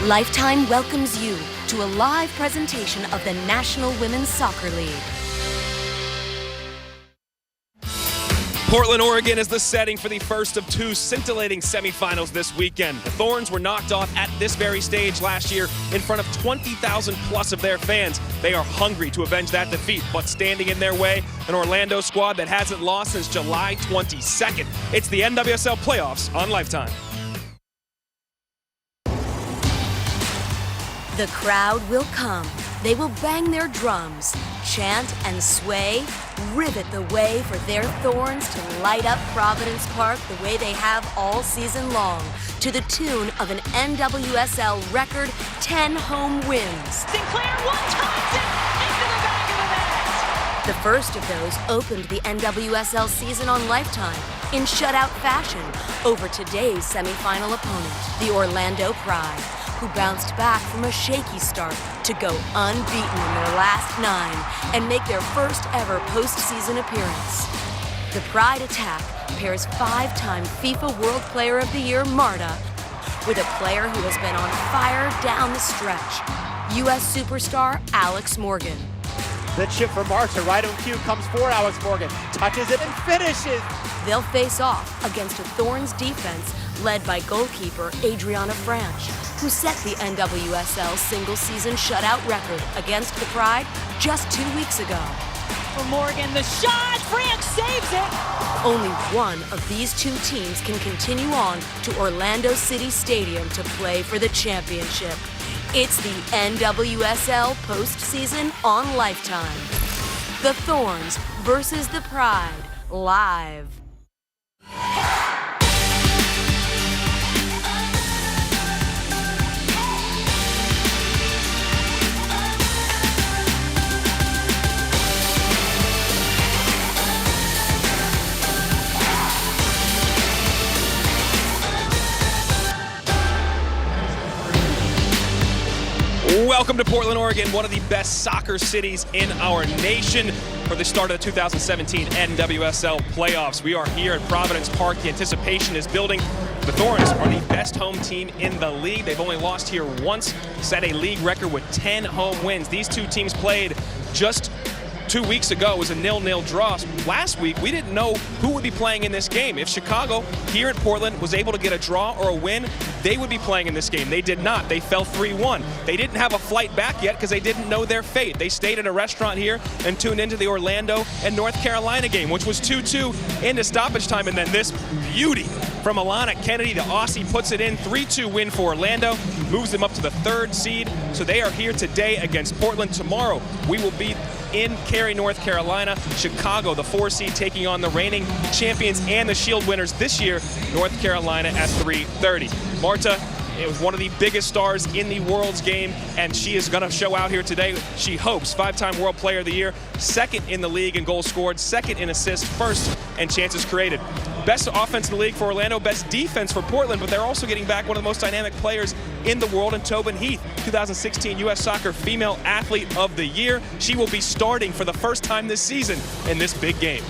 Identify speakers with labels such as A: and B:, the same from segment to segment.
A: Lifetime welcomes you to a live presentation of the National Women's Soccer League.
B: Portland, Oregon is the setting for the first of two scintillating semifinals this weekend. The Thorns were knocked off at this very stage last year in front of 20,000 plus of their fans. They are hungry to avenge that defeat, but standing in their way, an Orlando squad that hasn't lost since July 22nd. It's the NWSL playoffs on Lifetime.
A: The crowd will come. They will bang their drums, chant and sway, rivet the way for their Thorns to light up Providence Park the way they have all season long, to the tune of an NWSL record 10 home wins.
C: Sinclair one-times it into the back of the net.
A: The first of those opened the NWSL season on Lifetime in shutout fashion over today's semifinal opponent, the Orlando Pride, who bounced back from a shaky start to go unbeaten in their last 9 and make their first ever postseason appearance. The Pride attack pairs 5-time FIFA World Player of the Year Marta with a player who has been on fire down the stretch, U.S. superstar Alex Morgan.
D: The chip for Marta, right on cue, comes for Alex Morgan, touches it and finishes.
A: They'll face off against a Thorns defense led by goalkeeper Adriana Franch, who set the NWSL single-season shutout record against the Pride just 2 weeks ago.
C: For Morgan, the shot, Franch saves it.
A: Only one of these two teams can continue on to Orlando City Stadium to play for the championship. It's the NWSL postseason on Lifetime. The Thorns versus the Pride, live.
B: Welcome to Portland, Oregon, one of the best soccer cities in our nation for the start of the 2017 NWSL playoffs. We are here at Providence Park. The anticipation is building. The Thorns are the best home team in the league. They've only lost here once, set a league record with 10 home wins. These two teams played just 2 weeks ago. It was a 0-0 draw. Last week, we didn't know who would be playing in this game. If Chicago here at Portland was able to get a draw or a win, they would be playing in this game. They did not. They fell 3-1. They didn't have a flight back yet because they didn't know their fate. They stayed at a restaurant here and tuned into the Orlando and North Carolina game, which was 2-2 into stoppage time. And then this beauty from Alana Kennedy, the Aussie, puts it in. 3-2 win for Orlando, moves them up to the 3rd seed. So they are here today against Portland. Tomorrow, we will be in Cary, North Carolina. Chicago, the 4 seed, taking on the reigning champions and the Shield winners this year, North Carolina, at 3:30. Marta is one of the biggest stars in the World's game, and she is going to show out here today. She hopes 5-time World Player of the Year, 2nd in the league in goals scored, 2nd in assists, 1st in chances created. Best offense in the league for Orlando, best defense for Portland, but they're also getting back one of the most dynamic players in the world in Tobin Heath, 2016 U.S. Soccer Female Athlete of the Year. She will be starting for the first time this season in this big game.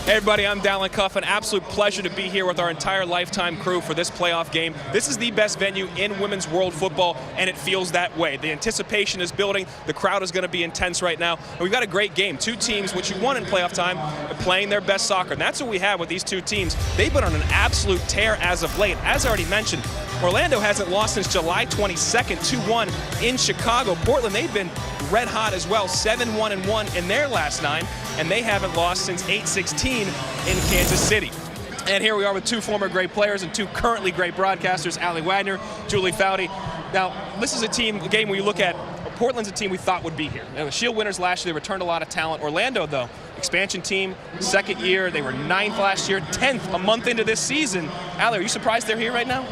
B: Hey everybody, I'm Dallin Cuff. An absolute pleasure to be here with our entire Lifetime crew for this playoff game. This is the best venue in women's world football, and it feels that way. The anticipation is building. The crowd is going to be intense right now. And we've got a great game. Two teams, which you won in playoff time, are playing their best soccer. And that's what we have with these two teams. They've been on an absolute tear as of late. As I already mentioned, Orlando hasn't lost since July 22nd, 2-1 in Chicago. Portland, they've been red hot as well, 7-1-1 in their last 9, and they haven't lost since 8-16 in Kansas City. And here we are with two former great players and two currently great broadcasters, Allie Wagner, Julie Foudy. Now, this is a game where you look at Portland's a team we thought would be here. They were Shield winners last year. They returned a lot of talent. Orlando, though, expansion team, 2nd year. They were 9th last year, 10th a month into this season. Allie, are you surprised they're here right now?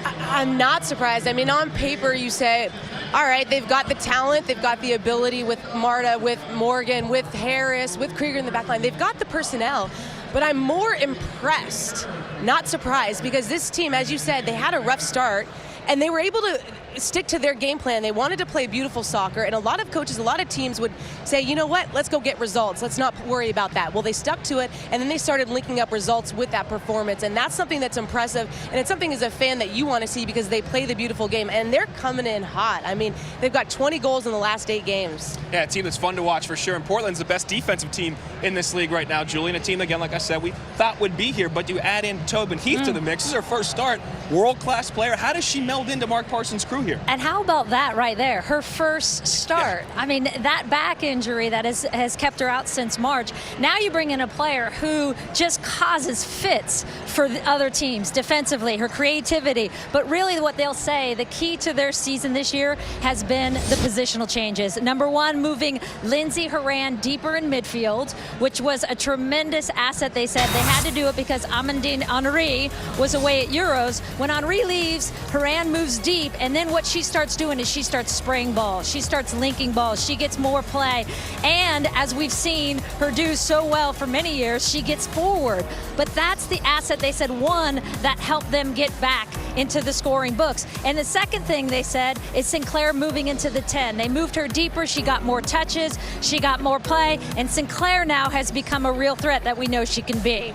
E: I'm not surprised. I mean, on paper, you say, all right, they've got the talent, they've got the ability with Marta, with Morgan, with Harris, with Krieger in the back line. They've got the personnel, but I'm more impressed, not surprised, because this team, as you said, they had a rough start, and they were able to stick to their game plan. They wanted to play beautiful soccer, and a lot of coaches, a lot of teams would say, you know what, let's go get results. Let's not worry about that. Well, they stuck to it, and then they started linking up results with that performance, and that's something that's impressive, and it's something as a fan that you want to see because they play the beautiful game, and they're coming in hot. I mean, they've got 20 goals in the last 8 games.
B: Yeah, a team that's fun to watch for sure, and Portland's the best defensive team in this league right now, Julie, and a team, again, like I said, we thought would be here, but you add in Tobin Heath to the mix. This is her first start. World-class player. How does she meld into Mark Parsons' crew here?
F: And how about that right there? Her first start.
B: Yeah.
F: I mean, that back injury that has kept her out since March. Now you bring in a player who just causes fits for the other teams defensively, her creativity. But really what they'll say, the key to their season this year has been the positional changes. Number one, moving Lindsey Horan deeper in midfield, which was a tremendous asset. They said they had to do it because Amandine Henry was away at Euros. When Henry leaves, Horan moves deep, and then what she starts doing is she starts spraying balls. She starts linking balls. She gets more play. And as we've seen her do so well for many years, she gets forward. But that's the asset, they said, one, that helped them get back into the scoring books. And the second thing they said is Sinclair moving into the 10. They moved her deeper. She got more touches. She got more play. And Sinclair now has become a real threat that we know she can be.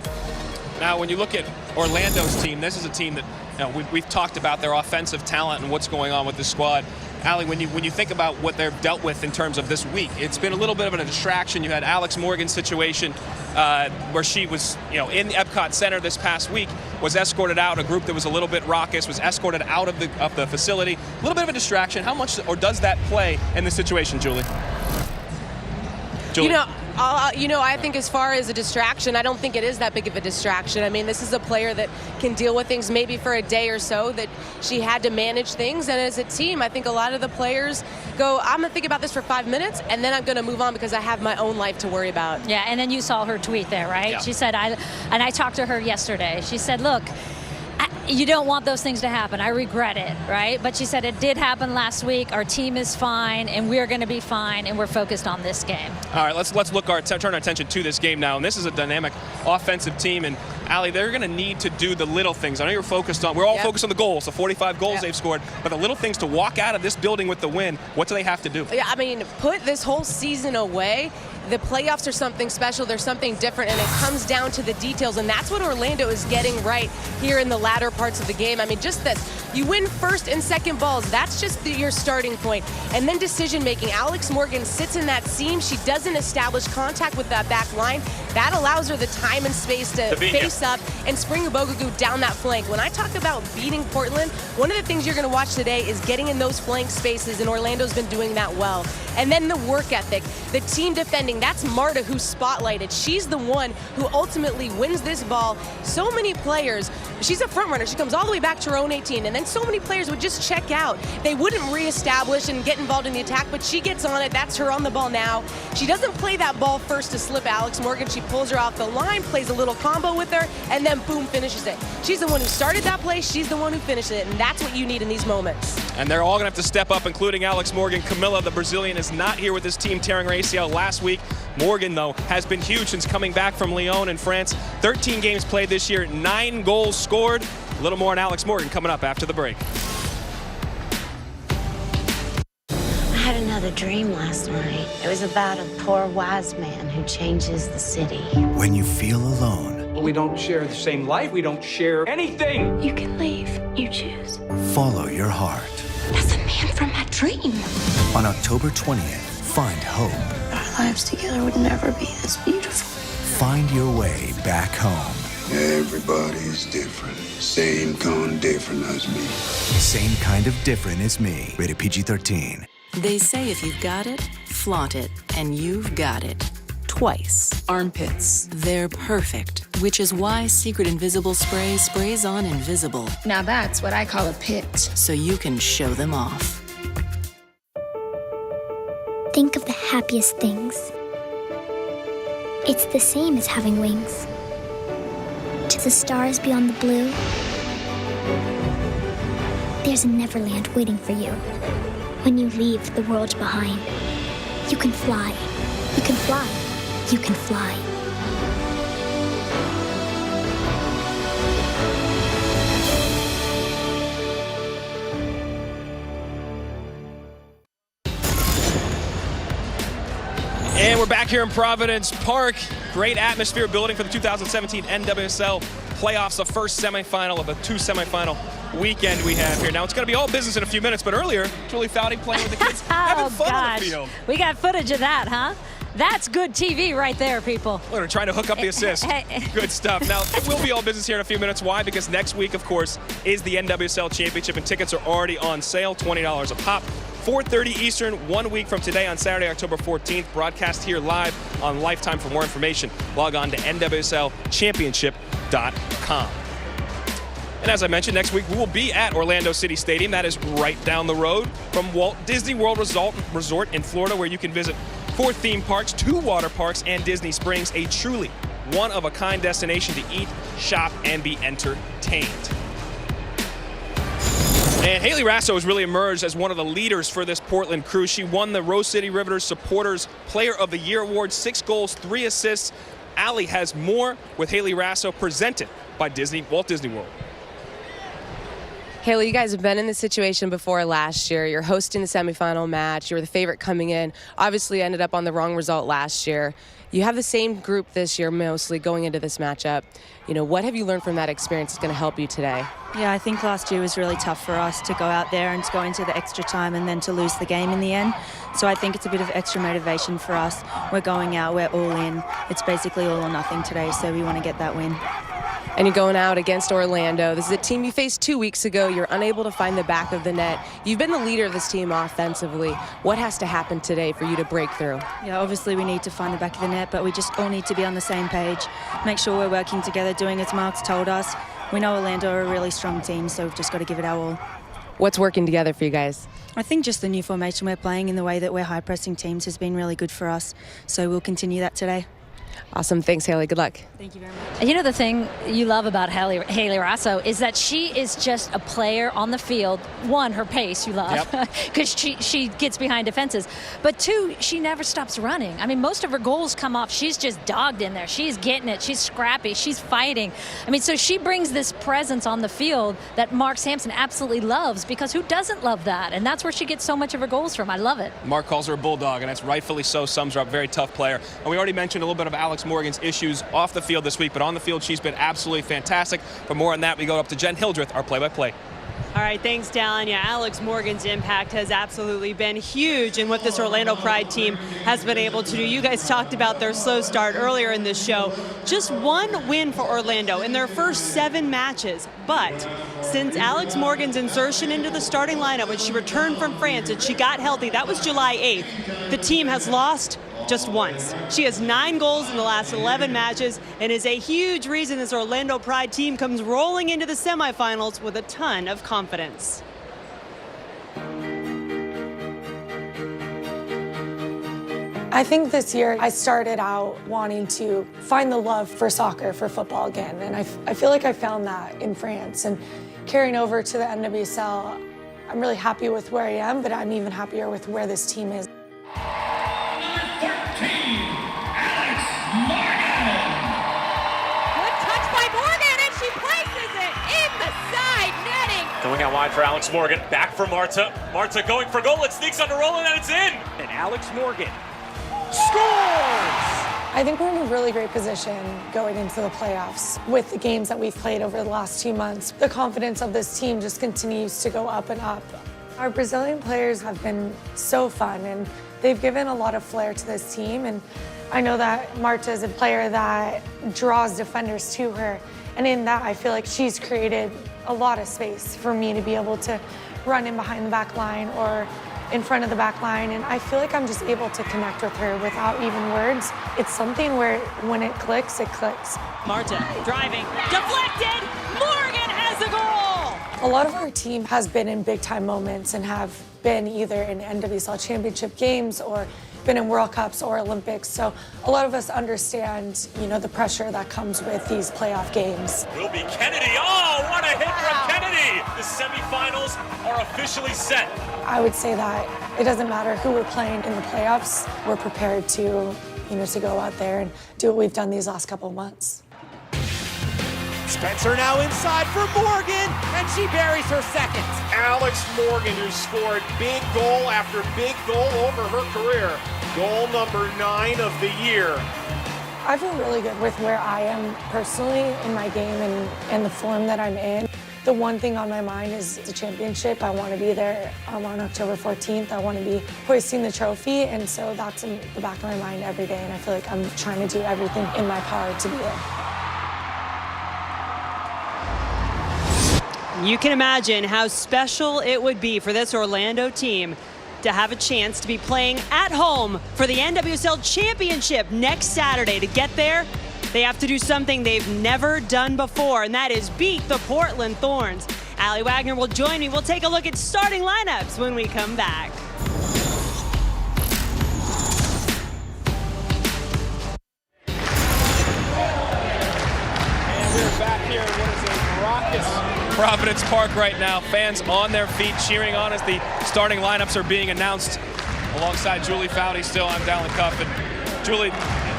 B: Now, when you look at Orlando's team, this is a team that we've talked about their offensive talent and what's going on with the squad. Allie, when you think about what they've dealt with in terms of this week, it's been a little bit of a distraction. You had Alex Morgan's situation where she was, in the Epcot Center this past week, was escorted out. A group that was a little bit raucous was escorted out of the facility. A little bit of a distraction. How much, or does that play in this situation, Julie?
E: I think as far as a distraction, I don't think it is that big of a distraction. I mean, this is a player that can deal with things maybe for a day or so, that she had to manage things. And as a team, I think a lot of the players go, I'm going to think about this for 5 minutes, and then I'm going to move on because I have my own life to worry about.
F: Yeah, and then you saw her tweet there, right?
B: Yeah.
F: She said, I talked to her yesterday. She said, look, you don't want those things to happen. I regret it, right? But she said it did happen last week. Our team is fine, and we're going to be fine, and we're focused on this game.
B: All right, let's turn our attention to this game now. And this is a dynamic offensive team. And Allie, they're going to need to do the little things. I know you're focused on. We're all focused on the goals, the 45 goals they've scored. But the little things to walk out of this building with the win. What do they have to do?
E: Yeah, I mean, put this whole season away. The playoffs are something special. There's something different, and it comes down to the details, and that's what Orlando is getting right here in the latter parts of the game. I mean, just that you win first and second balls, that's just your starting point. And then decision-making. Alex Morgan sits in that seam. She doesn't establish contact with that back line. That allows her the time and space to face up and spring Bogagu down that flank. When I talk about beating Portland, one of the things you're going to watch today is getting in those flank spaces, and Orlando's been doing that well. And then the work ethic, the team defending. That's Marta who's spotlighted. She's the one who ultimately wins this ball. So many players, she's a front runner. She comes all the way back to her own 18, and then so many players would just check out. They wouldn't reestablish and get involved in the attack, but she gets on it. That's her on the ball now. She doesn't play that ball first to slip Alex Morgan. She pulls her off the line, plays a little combo with her, and then boom, finishes it. She's the one who started that play. She's the one who finished it, and that's what you need in these moments.
B: And they're all going to have to step up, including Alex Morgan. Camilla, the Brazilian, is not here with his team, tearing her ACL last week. Morgan, though, has been huge since coming back from Lyon in France. 13 games played this year, 9 goals scored. A little more on Alex Morgan coming up after the break.
G: I had another dream last night. It was about a poor wise man who changes the city.
H: When you feel alone,
I: we don't share the same life. We don't share anything.
G: You can leave. You choose.
H: follow your heart.
G: That's a man from my dream.
H: On October 20th, find hope.
G: Our lives together would never be this beautiful.
H: Find your way back home.
J: Everybody's different. Same kind of different as me.
H: Same kind of different as me. Rated PG-13.
A: They say if you've got it, flaunt it, and you've got it. Twice. Armpits. They're perfect, which is why Secret Invisible Spray sprays on invisible.
K: Now that's what I call a pit.
A: So you can show them off.
L: Think of the happiest things. It's the same as having wings. To the stars beyond the blue, there's a Neverland waiting for you. When you leave the world behind, you can fly. You can fly. You can fly.
B: we're back here in Providence Park. Great atmosphere building for the 2017 NWSL playoffs, the first semifinal of a 2-semifinal weekend we have here. Now, it's going to be all business in a few minutes, but earlier, Julie Foudy playing with the kids, having fun on the field.
F: We got footage of that, huh? That's good TV right there, people.
B: We're trying to hook up the assist. Good stuff. Now, it will be all business here in a few minutes. Why? Because next week, of course, is the NWSL Championship, and tickets are already on sale, $20 a pop. 4:30 Eastern, 1 week from today on Saturday, October 14th. Broadcast here live on Lifetime. For more information, log on to nwslchampionship.com. And as I mentioned, next week we will be at Orlando City Stadium. That is right down the road from Walt Disney World Resort in Florida, where you can visit 4 theme parks, 2 water parks, and Disney Springs. A truly one-of-a-kind destination to eat, shop, and be entertained. And Haley Rasso has really emerged as one of the leaders for this Portland crew. She won the Rose City Riveters Supporters Player of the Year Award, 6 goals, 3 assists. Allie has more with Haley Rasso, presented by Walt Disney World.
E: Haley, you guys have been in this situation before last year. You're hosting the semifinal match. You were the favorite coming in. Obviously ended up on the wrong result last year. You have the same group this year mostly going into this matchup. You know, what have you learned from that experience that's going to help you today?
M: Yeah, I think last year was really tough for us to go out there and to go into the extra time and then to lose the game in the end. So I think it's a bit of extra motivation for us. We're going out, we're all in. It's basically all or nothing today, so we want to get that win.
E: And you're going out against Orlando. This is a team you faced 2 weeks ago. You're unable to find the back of the net. You've been the leader of this team offensively. What has to happen today for you to break through?
M: Yeah, obviously we need to find the back of the net, but we just all need to be on the same page. Make sure we're working together, doing as Mark's told us. We know Orlando are a really strong team, so we've just got to give it our all.
E: What's working together for you guys?
M: I think just the new formation we're playing in the way that we're high-pressing teams has been really good for us. So we'll continue that today.
E: Awesome. Thanks, Haley. Good luck.
M: Thank you very much.
F: And you know the thing you love about Haley Rasso is that she is just a player on the field. One, her pace you love, because she gets behind defenses. But 2, she never stops running. I mean, most of her goals come off. She's just dogged in there. She's getting it. She's scrappy. She's fighting. I mean, so she brings this presence on the field that Mark Sampson absolutely loves, because who doesn't love that? And that's where she gets so much of her goals from. I love it.
B: Mark calls her a bulldog, and that's rightfully so. Sums her up. Very tough player. And we already mentioned a little bit of Alex Morgan's issues off the field this week, but on the field she's been absolutely fantastic. For more on that, we go up to Jen Hildreth, our play-by-play.
N: All right, thanks, Dallin. Yeah, Alex Morgan's impact has absolutely been huge in what this Orlando Pride team has been able to do. You guys talked about their slow start earlier in this show. Just 1 win for Orlando in their first 7 matches. But since Alex Morgan's insertion into the starting lineup when she returned from France and she got healthy, that was July 8th, the team has lost just once. She has 9 goals in the last 11 matches and is a huge reason this Orlando Pride team comes rolling into the semifinals with a ton of confidence.
O: I think this year I started out wanting to find the love for soccer, for football again, and I feel like I found that in France. And carrying over to the NWSL, I'm really happy with where I am, but I'm even happier with where this team is.
P: Going out wide for Alex Morgan, back for Marta. Marta going for goal, it sneaks under Roland and it's in!
D: And Alex Morgan scores!
O: I think we're in a really great position going into the playoffs with the games that we've played over the last 2 months. The confidence of this team just continues to go up and up. Our Brazilian players have been so fun, and they've given a lot of flair to this team. And I know that Marta is a player that draws defenders to her. And in that, I feel like she's created a lot of space for me to be able to run in behind the back line or in front of the back line. And I feel like I'm just able to connect with her without even words. It's something where when it clicks, it clicks.
N: Marta driving, deflected, Morgan has the goal!
O: A lot of our team has been in big time moments and have been either in NWSL championship games or been in World Cups or Olympics. So a lot of us understand, the pressure that comes with these playoff games.
P: Will be Kennedy. Oh, what a hit from Kennedy! The semifinals are officially set.
O: I would say that it doesn't matter who we're playing in the playoffs. We're prepared to, to go out there and do what we've done these last couple of months.
D: Spencer now inside for Morgan, and she buries her second.
Q: Alex Morgan, who scored big goal after big goal over her career.
D: Goal number 9 of the year.
O: I feel really good with where I am personally in my game and the form that I'm in. The one thing on my mind is the championship. I want to be there on October 14th. I want to be hoisting the trophy, and so that's in the back of my mind every day, and I feel like I'm trying to do everything in my power to be there.
N: You can imagine how special it would be for this Orlando team to have a chance to be playing at home for the NWSL Championship next Saturday. To get there, they have to do something they've never done before, and that is beat the Portland Thorns. Allie Wagner will join me. We'll take a look at starting lineups when we come back.
D: And we're back here in what is a raucous
B: Providence Park right now. Fans on their feet cheering on as the starting lineups are being announced. Alongside Julie Foudy still, I'm Dallin Cuff. And Julie,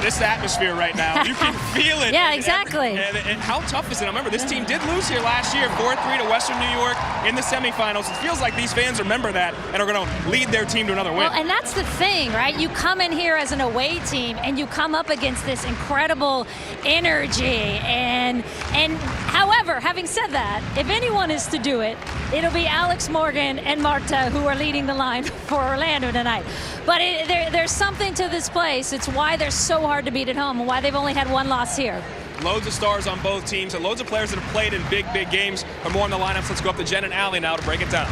B: this atmosphere right now, you can feel it.
F: Yeah, exactly.
B: And how tough is it? I remember this team did lose here last year, 4-3 to Western New York in the semifinals. It feels like these fans remember that and are going to lead their team to another win.
F: Well, and that's the thing, right? You come in here as an away team and you come up against this incredible energy. And however, having said that, if anyone is to do it, it'll be Alex Morgan and Marta who are leading the line for Orlando tonight. But there's something to this place. It's why they're so hard to beat at home and why they've only had one loss here.
B: Loads of stars on both teams and loads of players that have played in big, big games. For more on the lineups, let's go up to Jen and Allie now to break it down.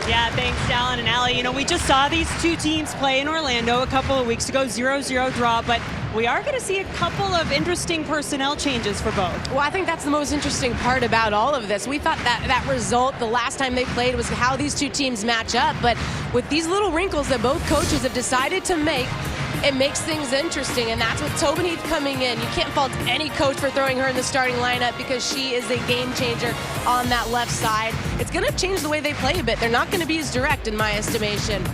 N: Yeah, thanks, Dallin and Allie. You know, we just saw these two teams play in Orlando a couple of weeks ago, 0-0 draw, but we are going to see a couple of interesting personnel changes for both.
E: Well, I think that's the most interesting part about all of this. We thought that result the last time they played was how these two teams match up, but with these little wrinkles that both coaches have decided to make, it makes things interesting, and that's with Tobin Heath coming in. You can't fault any coach for throwing her in the starting lineup because she is a game changer on that left side. It's going to change the way they play a bit. They're not going to be as direct in my estimation.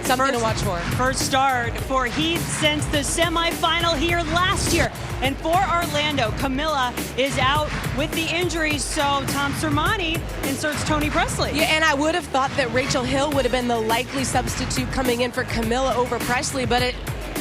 E: Something to watch for.
N: First start for Heath since the semifinal here last year. And for Orlando, Camilla is out with the injury, so Tom Sermani inserts Toni Presley.
E: Yeah, and I would have thought that Rachel Hill would have been the likely substitute coming in for Camilla over Presley, but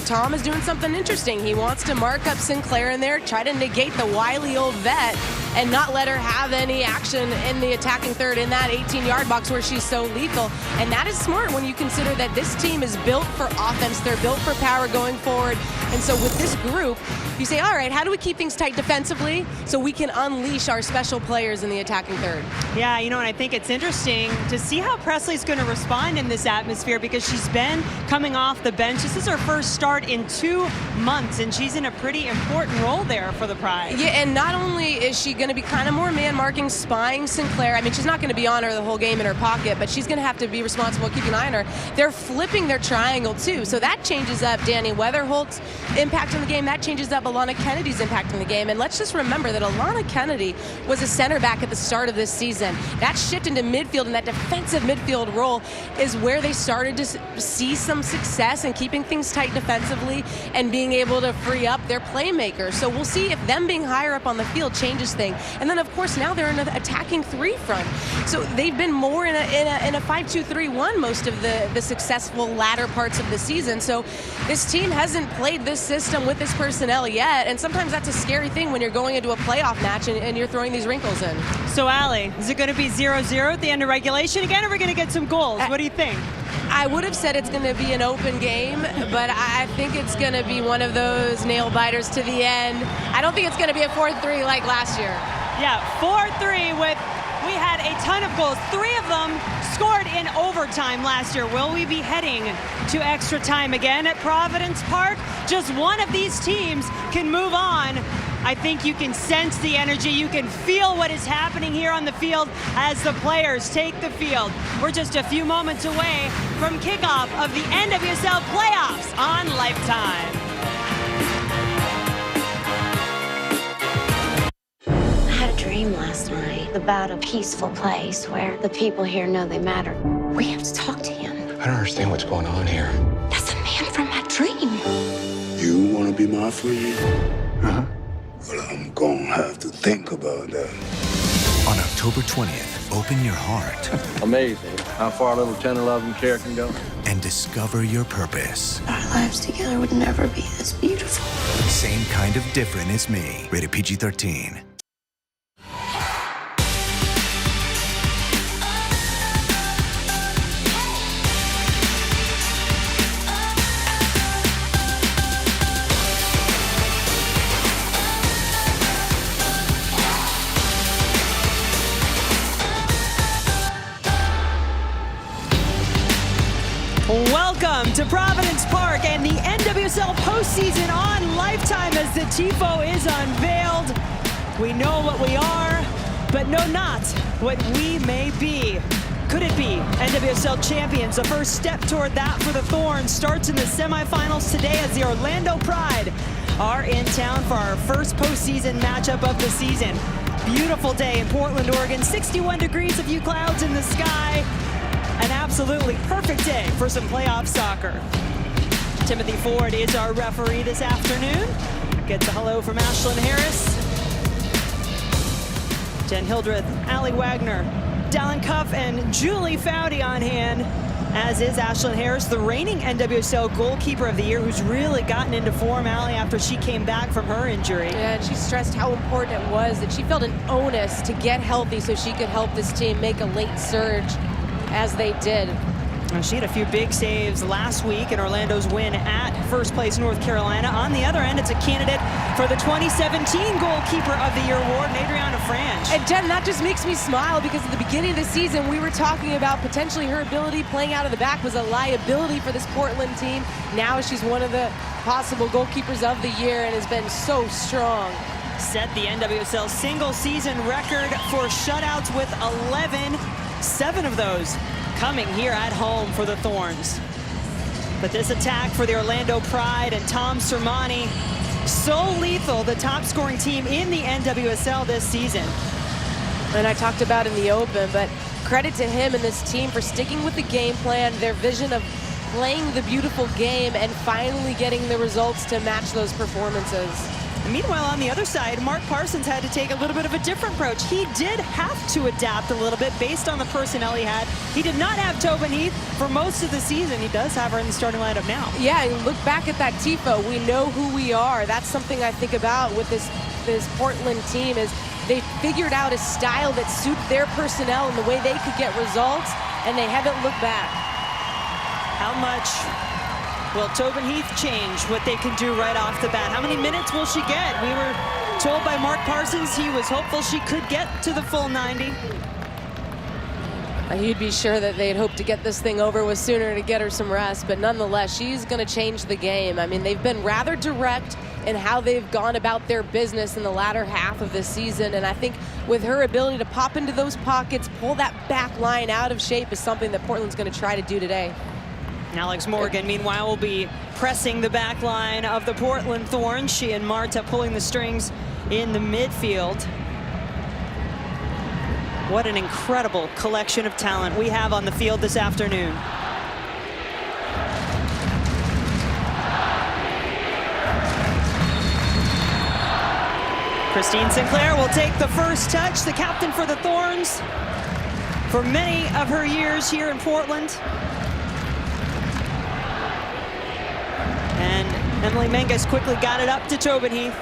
E: Tom is doing something interesting. He wants to mark up Sinclair in there, try to negate the wily old vet, and not let her have any action in the attacking third in that 18-yard box where she's so lethal. And that is smart when you consider that this team is built for offense. They're built for power going forward. And so with this group, you say, all right, how do we keep things tight defensively so we can unleash our special players in the attacking third?
N: Yeah, you know, and I think it's interesting to see how Presley's going to respond in this atmosphere because she's been coming off the bench. This is her first start in 2 months, and she's in a pretty important role there for the Pride.
E: Yeah, and not only is she going to be kind of more man-marking, spying Sinclair. I mean, she's not going to be on her the whole game in her pocket, but she's going to have to be responsible, keeping an eye on her. They're flipping their triangle, too, so that changes up Danny Weatherholt's impact on the game. That changes up Alana Kennedy's impact on the game. And let's just remember that Alana Kennedy was a center back at the start of this season. That shift into midfield and that defensive midfield role is where they started to see some success in keeping things tight defensively and being able to free up their playmakers. So we'll see if them being higher up on the field changes things. And then, of course, now they're in an attacking three front. So they've been more in a 5-2-3-1 most of the successful latter parts of the season. So this team hasn't played this system with this personnel yet, and sometimes that's a scary thing when you're going into a playoff match and you're throwing these wrinkles in.
N: So, Allie, is it going to be 0-0 at the end of regulation again, or are we going to get some goals? What do you think?
E: I would have said it's going to be an open game, but I think it's going to be one of those nail-biters to the end. I don't think it's going to be a 4-3 like last year.
N: Yeah, 4-3 with... We had a ton of goals, 3 of them scored in overtime last year. Will we be heading to extra time again at Providence Park? Just one of these teams can move on. I think you can sense the energy. You can feel what is happening here on the field as the players take the field. We're just a few moments away from kickoff of the NWSL playoffs on Lifetime.
G: Dream last night about a peaceful place where the people here know they matter. We have to talk to him.
J: I don't understand what's going on here.
G: That's the man from my dream.
J: You want to be my friend? Uh-huh. Well, I'm gonna have to think about that.
H: On October 20th, open your heart.
Q: Amazing how far a little 10 or 11 care can go.
H: And and discover your purpose.
G: Our lives together would never be this beautiful.
H: Same kind of different as me. Rated PG-13.
N: Welcome to Providence Park and the NWSL postseason on Lifetime as the TIFO is unveiled. We know what we are, but know not what we may be. Could it be NWSL champions? The first step toward that for the Thorns starts in the semifinals today as the Orlando Pride are in town for our first postseason matchup of the season. Beautiful day in Portland, Oregon. 61 degrees, a few clouds in the sky. An absolutely perfect day for some playoff soccer. Timothy Ford is our referee this afternoon. Gets a hello from Ashlyn Harris. Jen Hildreth, Allie Wagner, Dallin Cuff, and Julie Foudy on hand, as is Ashlyn Harris, the reigning NWSL goalkeeper of the year, who's really gotten into form, Allie, after she came back from her injury.
E: Yeah, and she stressed how important it was that she felt an onus to get healthy so she could help this team make a late surge, as they did.
N: She had a few big saves last week in Orlando's win at first place North Carolina. On the other end, it's a candidate for the 2017 Goalkeeper of the Year award, Adriana Franch.
E: And Jen, that just makes me smile because at the beginning of the season, we were talking about potentially her ability playing out of the back was a liability for this Portland team. Now she's one of the possible goalkeepers of the year and has been so strong.
N: Set the NWSL single season record for shutouts with 11. 7 of those coming here at home for the Thorns. But this attack for the Orlando Pride and Tom Sermani, so lethal, the top scoring team in the NWSL this season.
E: And I talked about in the open, but credit to him and this team for sticking with the game plan, their vision of playing the beautiful game and finally getting the results to match those performances.
N: Meanwhile, on the other side, Mark Parsons had to take a little bit of a different approach. He did have to adapt a little bit based on the personnel he had. He did not have Tobin Heath for most of the season. He does have her in the starting lineup now.
E: Yeah, and look back at that TIFO. We know who we are. That's something I think about with this Portland team is they figured out a style that suited their personnel and the way they could get results, and they haven't looked back.
N: How much will Tobin Heath change what they can do right off the bat? How many minutes will she get? We were told by Mark Parsons he was hopeful she could get to the full 90.
E: He'd be sure that they'd hope to get this thing over with sooner to get her some rest, but nonetheless, she's going to change the game. I mean, they've been rather direct in how they've gone about their business in the latter half of this season, and I think with her ability to pop into those pockets, pull that back line out of shape is something that Portland's going to try to do today.
N: Alex Morgan, meanwhile, will be pressing the back line of the Portland Thorns. She and Marta pulling the strings in the midfield. What an incredible collection of talent we have on the field this afternoon. Christine Sinclair will take the first touch, the captain for the Thorns for many of her years here in Portland. And Emily Menges quickly got it up to Tobin Heath.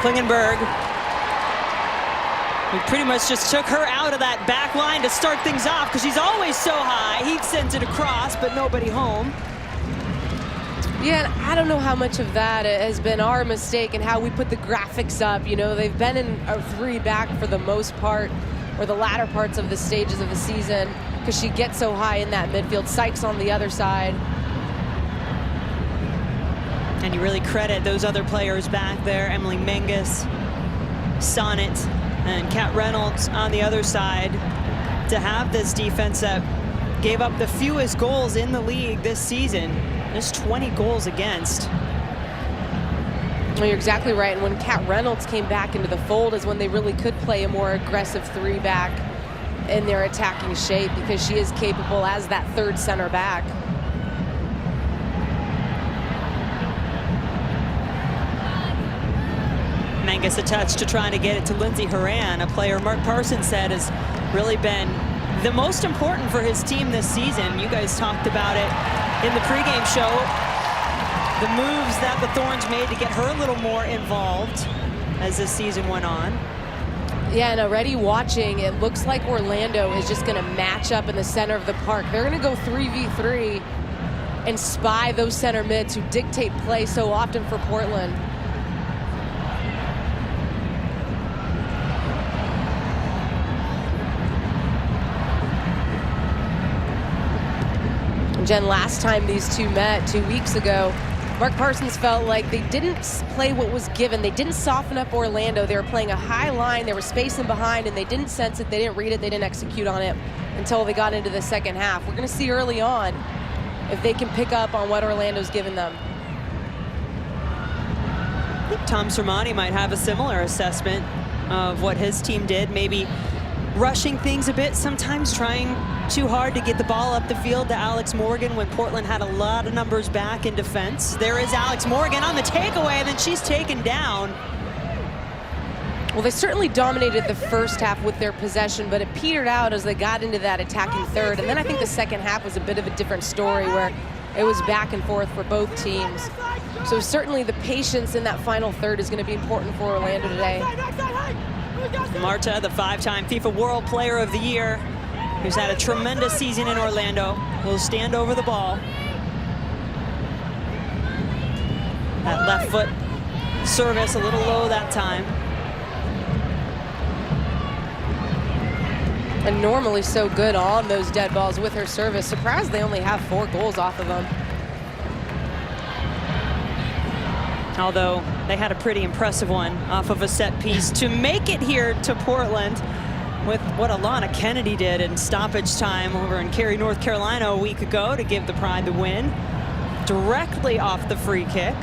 N: Klingenberg, we pretty much just took her out of that back line to start things off because she's always so high. Heath sends it across, but nobody home.
E: Yeah, I don't know how much of that has been our mistake and how we put the graphics up. You know, they've been in a 3 back for the most part, or the latter parts of the stages of the season, because she gets so high in that midfield. Sykes on the other side.
N: And you really credit those other players back there, Emily Menges, Sonnet, and Kat Reynolds on the other side, to have this defense that gave up the fewest goals in the league this season. There's 20 goals against.
E: Well, you're exactly right. And when Kat Reynolds came back into the fold is when they really could play a more aggressive 3 back in their attacking shape, because she is capable as that 3rd center back.
N: Menges a touch to try to get it to Lindsay Horan, a player Mark Parsons said has really been the most important for his team this season. You guys talked about it in the pregame show. The moves that the Thorns made to get her a little more involved as this season went on.
E: Yeah, and already watching, it looks like Orlando is just going to match up in the center of the park. They're going to go 3v3 and spy those center mids who dictate play so often for Portland. Jen, last time these two met 2 weeks ago, Mark Parsons felt like they didn't play what was given. They didn't soften up Orlando. They were playing a high line. They were spacing behind, and they didn't sense it. They didn't read it. They didn't execute on it until they got into the second half. We're going to see early on if they can pick up on what Orlando's given them.
N: I think Tom Sermanni might have a similar assessment of what his team did, maybe rushing things a bit, sometimes trying too hard to get the ball up the field to Alex Morgan when Portland had a lot of numbers back in defense. There is Alex Morgan on the takeaway, and then she's taken down.
E: Well, they certainly dominated the first half with their possession, but it petered out as they got into that attacking third. And then I think the second half was a bit of a different story where it was back and forth for both teams. So certainly the patience in that final third is going to be important for Orlando today.
N: Marta, the 5-time FIFA World Player of the Year, who's had a tremendous season in Orlando, will stand over the ball. That left foot service a little low that time.
E: And normally so good on those dead balls with her service. Surprised they only have 4 goals off of them.
N: Although they had a pretty impressive one off of a set piece to make it here to Portland with what Alana Kennedy did in stoppage time over in Cary, North Carolina a week ago to give the Pride the win directly off the free kick.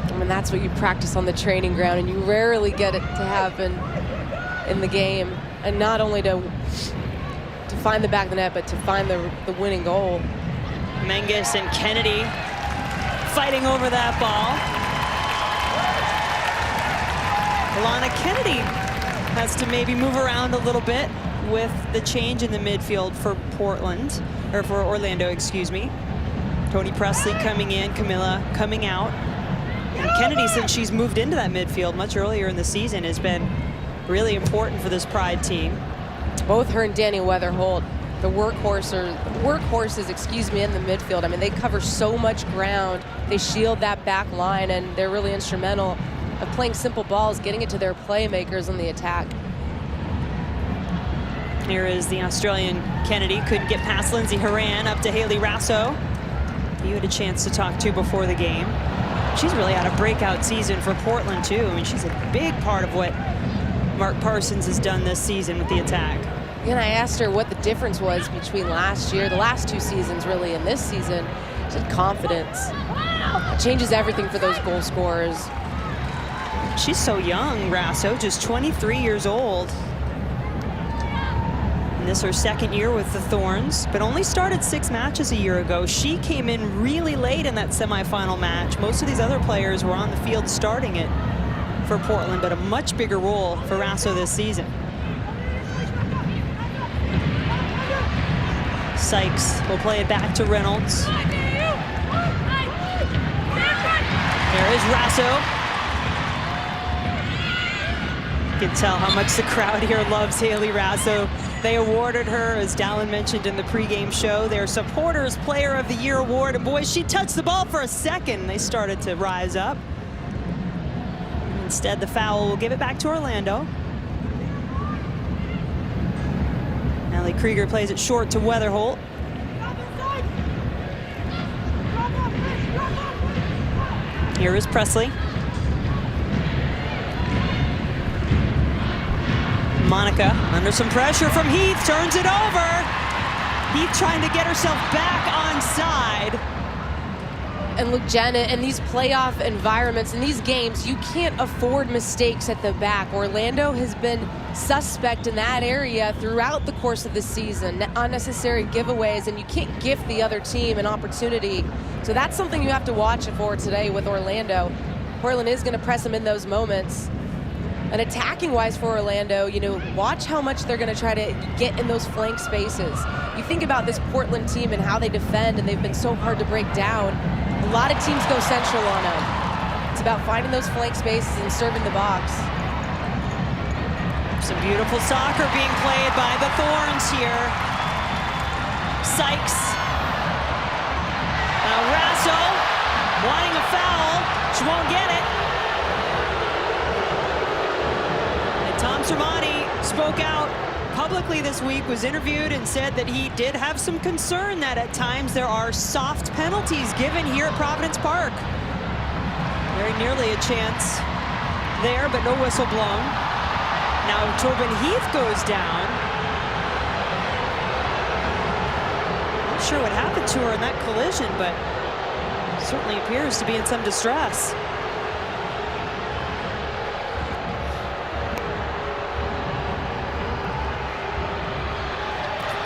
E: I mean, that's what you practice on the training ground, and you rarely get it to happen in the game. And not only to find the back of the net, but to find the winning goal.
N: Menges and Kennedy fighting over that ball. Alana Kennedy has to maybe move around a little bit with the change in the midfield for Portland, or for Orlando, excuse me. Toni Presley coming in, Camilla coming out. And Kennedy, since she's moved into that midfield much earlier in the season, has been really important for this Pride team.
E: Both her and Danny Weatherholt, the workhorses, excuse me, in the midfield. I mean, they cover so much ground. They shield that back line, and they're really instrumental of playing simple balls, getting it to their playmakers on the attack.
N: Here is the Australian Kennedy. Couldn't get past Lindsay Horan, up to Haley Rasso. You had a chance to talk to before the game. She's really had a breakout season for Portland, too. I mean, she's a big part of what Mark Parsons has done this season with the attack.
E: And I asked her what the difference was between last year, the last 2 seasons really, and this season. She said confidence. It changes everything for those goal scorers.
N: She's so young, Rasso, just 23 years old. And this is her second year with the Thorns, but only started 6 matches a year ago. She came in really late in that semifinal match. Most of these other players were on the field starting it for Portland, but a much bigger role for Rasso this season. Sykes will play it back to Reynolds. There is Rasso. You can tell how much the crowd here loves Haley Rasso. They awarded her, as Dallin mentioned in the pregame show, their Supporters Player of the Year award. And boy, she touched the ball for a second. They started to rise up. Instead, the foul will give it back to Orlando. Allie Krieger plays it short to Weatherholt. Here is Presley. Monica under some pressure from Heath, turns it over. Heath trying to get herself back onside.
E: And look, Jen, in these playoff environments, in these games, you can't afford mistakes at the back. Orlando has been suspect in that area throughout the course of the season. Unnecessary giveaways, and you can't gift the other team an opportunity. So that's something you have to watch for today with Orlando. Portland is going to press them in those moments. And attacking-wise for Orlando, you know, watch how much they're going to try to get in those flank spaces. You think about this Portland team and how they defend, and they've been so hard to break down. A lot of teams go central on them. It's about finding those flank spaces and serving the box.
N: Some beautiful soccer being played by the Thorns here. Sykes. Rasso wanting a foul. She won't get it. And Tom Sermanni spoke out publicly this week, was interviewed and said that he did have some concern that at times there are soft penalties given here at Providence Park. Very nearly a chance there, but no whistle blown. Now Tobin Heath goes down. Not sure what happened to her in that collision, but certainly appears to be in some distress.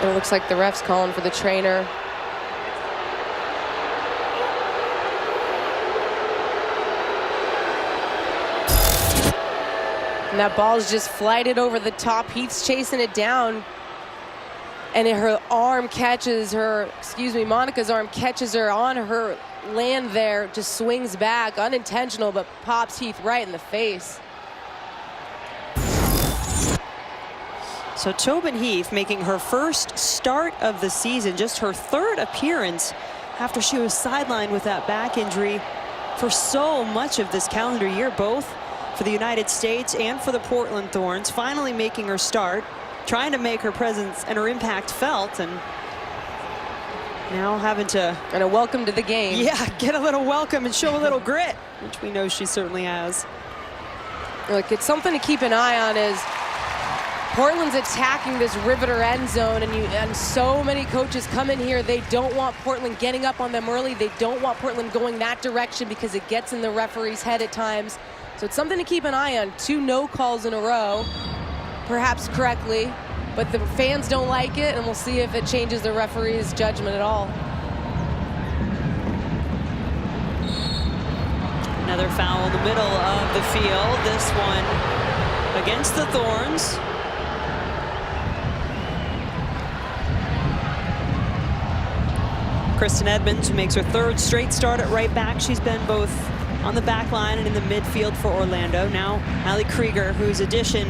E: It looks like the ref's calling for the trainer. And that ball's just flighted over the top. Heath's chasing it down. And her arm catches her, Monica's arm catches her on her land there, just swings back, unintentional, but pops Heath right in the face.
N: So Tobin Heath making her first start of the season, just her third appearance after she was sidelined with that back injury for so much of this calendar year, both for the United States and for the Portland Thorns, finally making her start, trying to make her presence and her impact felt, and now having to...
E: And a welcome to the game.
N: Yeah, get a little welcome and show a little grit, which we know she certainly has.
E: Look, it's something to keep an eye on is Portland's attacking this riveter end zone, and so many coaches come in here. They don't want Portland getting up on them early. They don't want Portland going that direction because it gets in the referee's head at times. So it's something to keep an eye on. 2 no calls in a row, perhaps correctly, but the fans don't like it, and we'll see if it changes the referee's judgment at all.
N: Another foul in the middle of the field. This one against the Thorns. Kristen Edmonds, who makes her 3rd straight start at right back. She's been both on the back line and in the midfield for Orlando. Now Allie Krieger, whose addition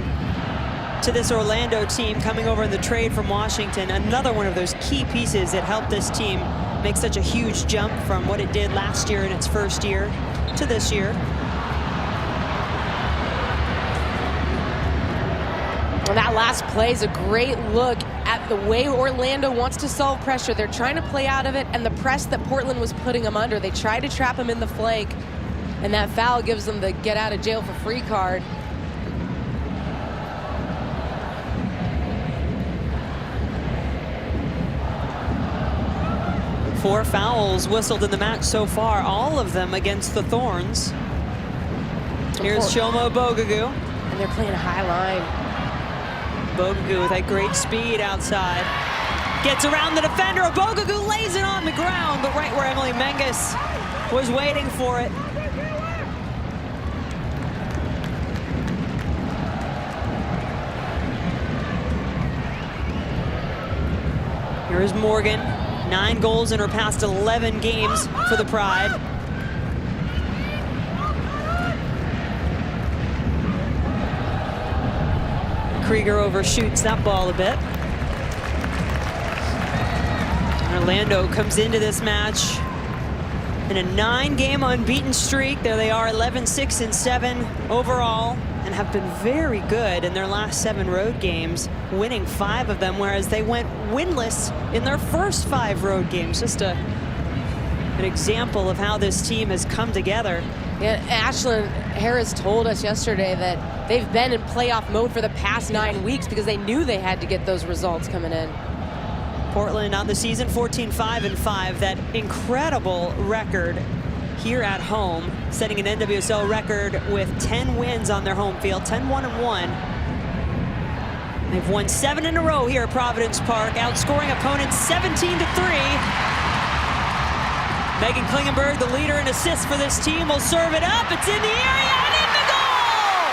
N: to this Orlando team coming over in the trade from Washington, another one of those key pieces that helped this team make such a huge jump from what it did last year in its first year to this year.
E: Well, that last play is a great look at the way Orlando wants to solve pressure. They're trying to play out of it, and the press that Portland was putting them under. They tried to trap him in the flank, and that foul gives them the get out of jail for free card.
N: Four fouls whistled in the match so far, all of them against the Thorns. Here's Shomo Bogagu.
E: And they're playing a high line.
N: Bogagu with that great speed outside. Gets around the defender. Bogagu lays it on the ground, but right where Emily Menges was waiting for it. Here's Morgan. 9 goals in her past 11 games for the Pride. Krieger overshoots that ball a bit. Orlando comes into this match in a 9-game unbeaten streak. There they are, 11-6-7 overall, and have been very good in their last 7 road games, winning 5 of them, whereas they went winless in their first 5 road games. Just an example of how this team has come together.
E: Yeah, Ashlyn Harris told us yesterday that they've been in playoff mode for the past 9 weeks because they knew they had to get those results coming in.
N: Portland on the season 14-5-5, that incredible record here at home, setting an NWSL record with 10 wins on their home field, 10-1-1. They've won 7 in a row here at Providence Park, outscoring opponents 17-3. Megan Klingenberg, the leader in assists for this team, will serve it up. It's in the area and in the goal!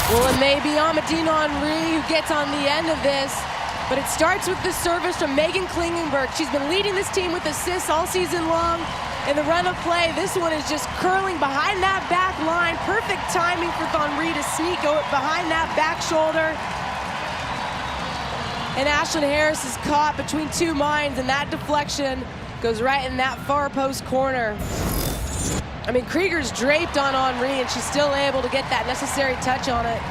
E: Well, it may be Amadine Henry who gets on the end of this, but it starts with the service from Megan Klingenberg. She's been leading this team with assists all season long. In the run of play, this one is just curling behind that back line. Perfect timing for Henry to sneak behind that back shoulder. And Ashlyn Harris is caught between two minds, and that deflection goes right in that far post corner. I mean, Krieger's draped on Henry, and she's still able to get that necessary touch on it.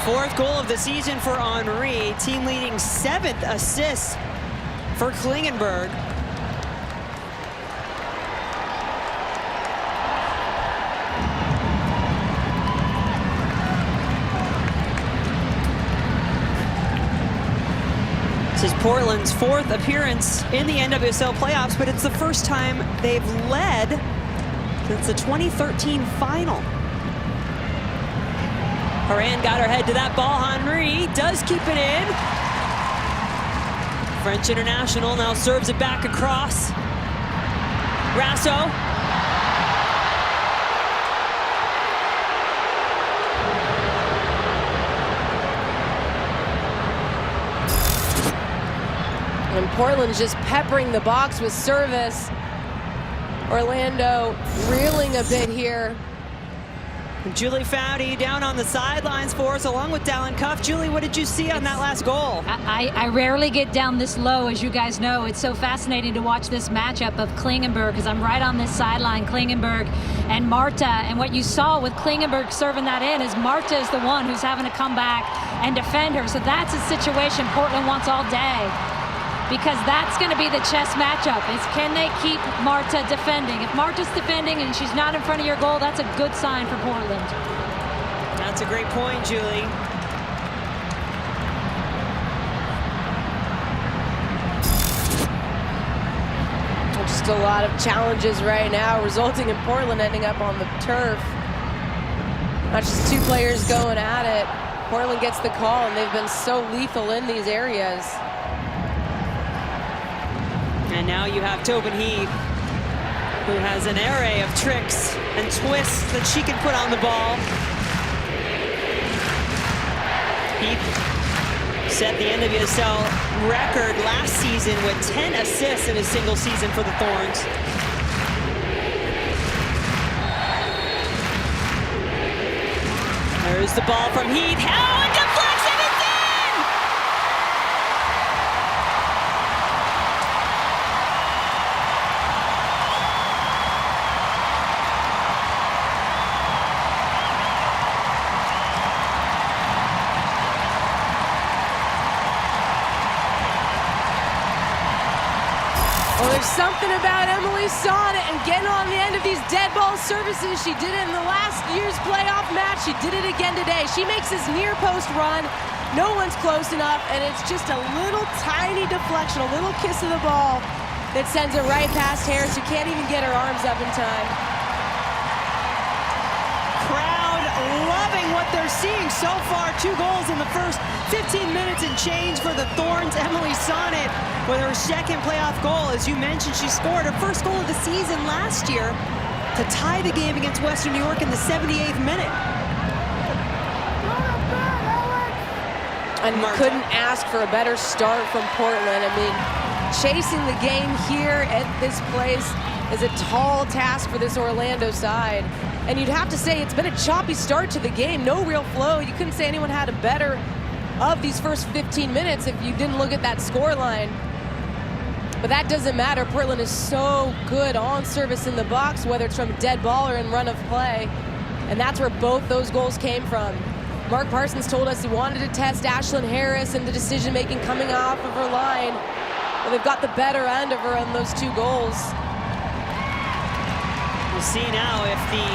N: Fourth goal of the season for Henry, team leading 7th assist for Klingenberg. This is Portland's 4th appearance in the NWSL playoffs, but it's the first time they've led since the 2013 final. Horan got her head to that ball. Henry does keep it in. French international now serves it back across. Rasso.
E: And Portland's just peppering the box with service. Orlando reeling a bit here.
N: Julie Foudy down on the sidelines for us, along with Dallin Cuff. Julie, what did you see on that last goal?
F: I rarely get down this low, as you guys know. It's so fascinating to watch this matchup of Klingenberg, because I'm right on this sideline, Klingenberg and Marta. And what you saw with Klingenberg serving that in is Marta is the one who's having to come back and defend her. So that's a situation Portland wants all day, because that's going to be the chess matchup, is can they keep Marta defending? If Marta's defending and she's not in front of your goal, that's a good sign for Portland.
N: That's a great point, Julie.
E: Just a lot of challenges right now, resulting in Portland ending up on the turf. Not just two players going at it. Portland gets the call, and they've been so lethal in these areas.
N: And now you have Tobin Heath, who has an array of tricks and twists that she can put on the ball. Heath set the NWSL record last season with 10 assists in a single season for the Thorns. There's the ball from Heath. Oh, it deflects and it's in!
E: Well, there's something about Emily Sonnet and getting on the end of these dead ball services. She did it in the last year's playoff match. She did it again today. She makes this near post run. No one's close enough, and it's just a little tiny deflection, a little kiss of the ball that sends it right past Harris, who can't even get her arms up in time.
N: Crowd loving what they're seeing so far. 2 goals in the first 15 minutes and change for the Thorns. Emily Sonnet with her 2nd playoff goal. As you mentioned, she scored her 1st goal of the season last year to tie the game against Western New York in the 78th minute.
E: And you couldn't ask for a better start from Portland. I mean, chasing the game here at this place is a tall task for this Orlando side. And you'd have to say it's been a choppy start to the game. No real flow. You couldn't say anyone had a better of these first 15 minutes if you didn't look at that score line. But that doesn't matter. Portland is so good on service in the box, whether it's from dead ball or in run of play. And that's where both those goals came from. Mark Parsons told us he wanted to test Ashlyn Harris and the decision-making coming off of her line. Well, they've got the better end of her on those 2 goals.
N: We'll see now if the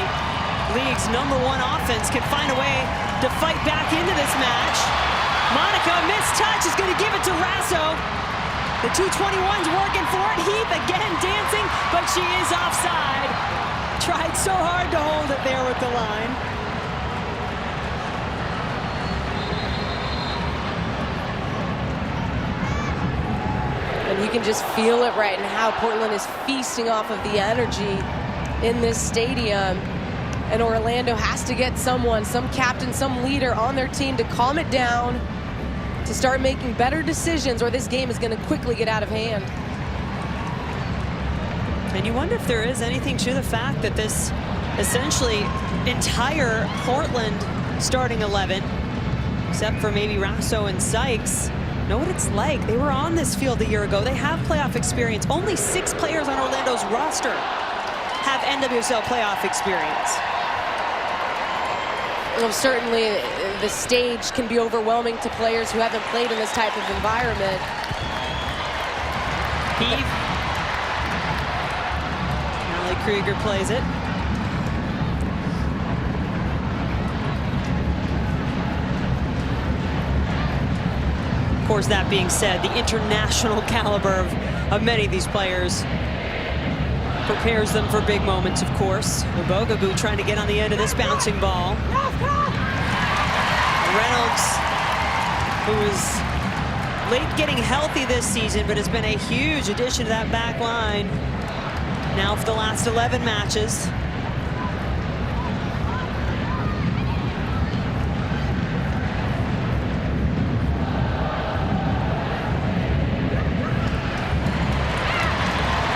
N: league's #1 offense can find a way to fight back into this match. Monica, missed touch, is going to give it to Rasso. The 221's working for it. Heath again dancing, but she is offside. Tried so hard to hold it there with the line.
E: And you can just feel it right now. Portland is feasting off of the energy in this stadium. And Orlando has to get someone, some captain, some leader on their team to calm it down, to start making better decisions, or this game is going to quickly get out of hand.
N: And you wonder if there is anything to the fact that this essentially entire Portland starting 11, except for maybe Rasso and Sykes, know what it's like. They were on this field a year ago. They have playoff experience. Only 6 players on Orlando's roster have NWSL playoff experience.
E: Well, certainly the stage can be overwhelming to players who haven't played in this type of environment.
N: Heave. Allie Krieger plays it. Of course, that being said, the international caliber of many of these players prepares them for big moments, of course. Obogagu trying to get on the end of this bouncing ball. Reynolds, who was late getting healthy this season, but has been a huge addition to that back line now for the last 11 matches.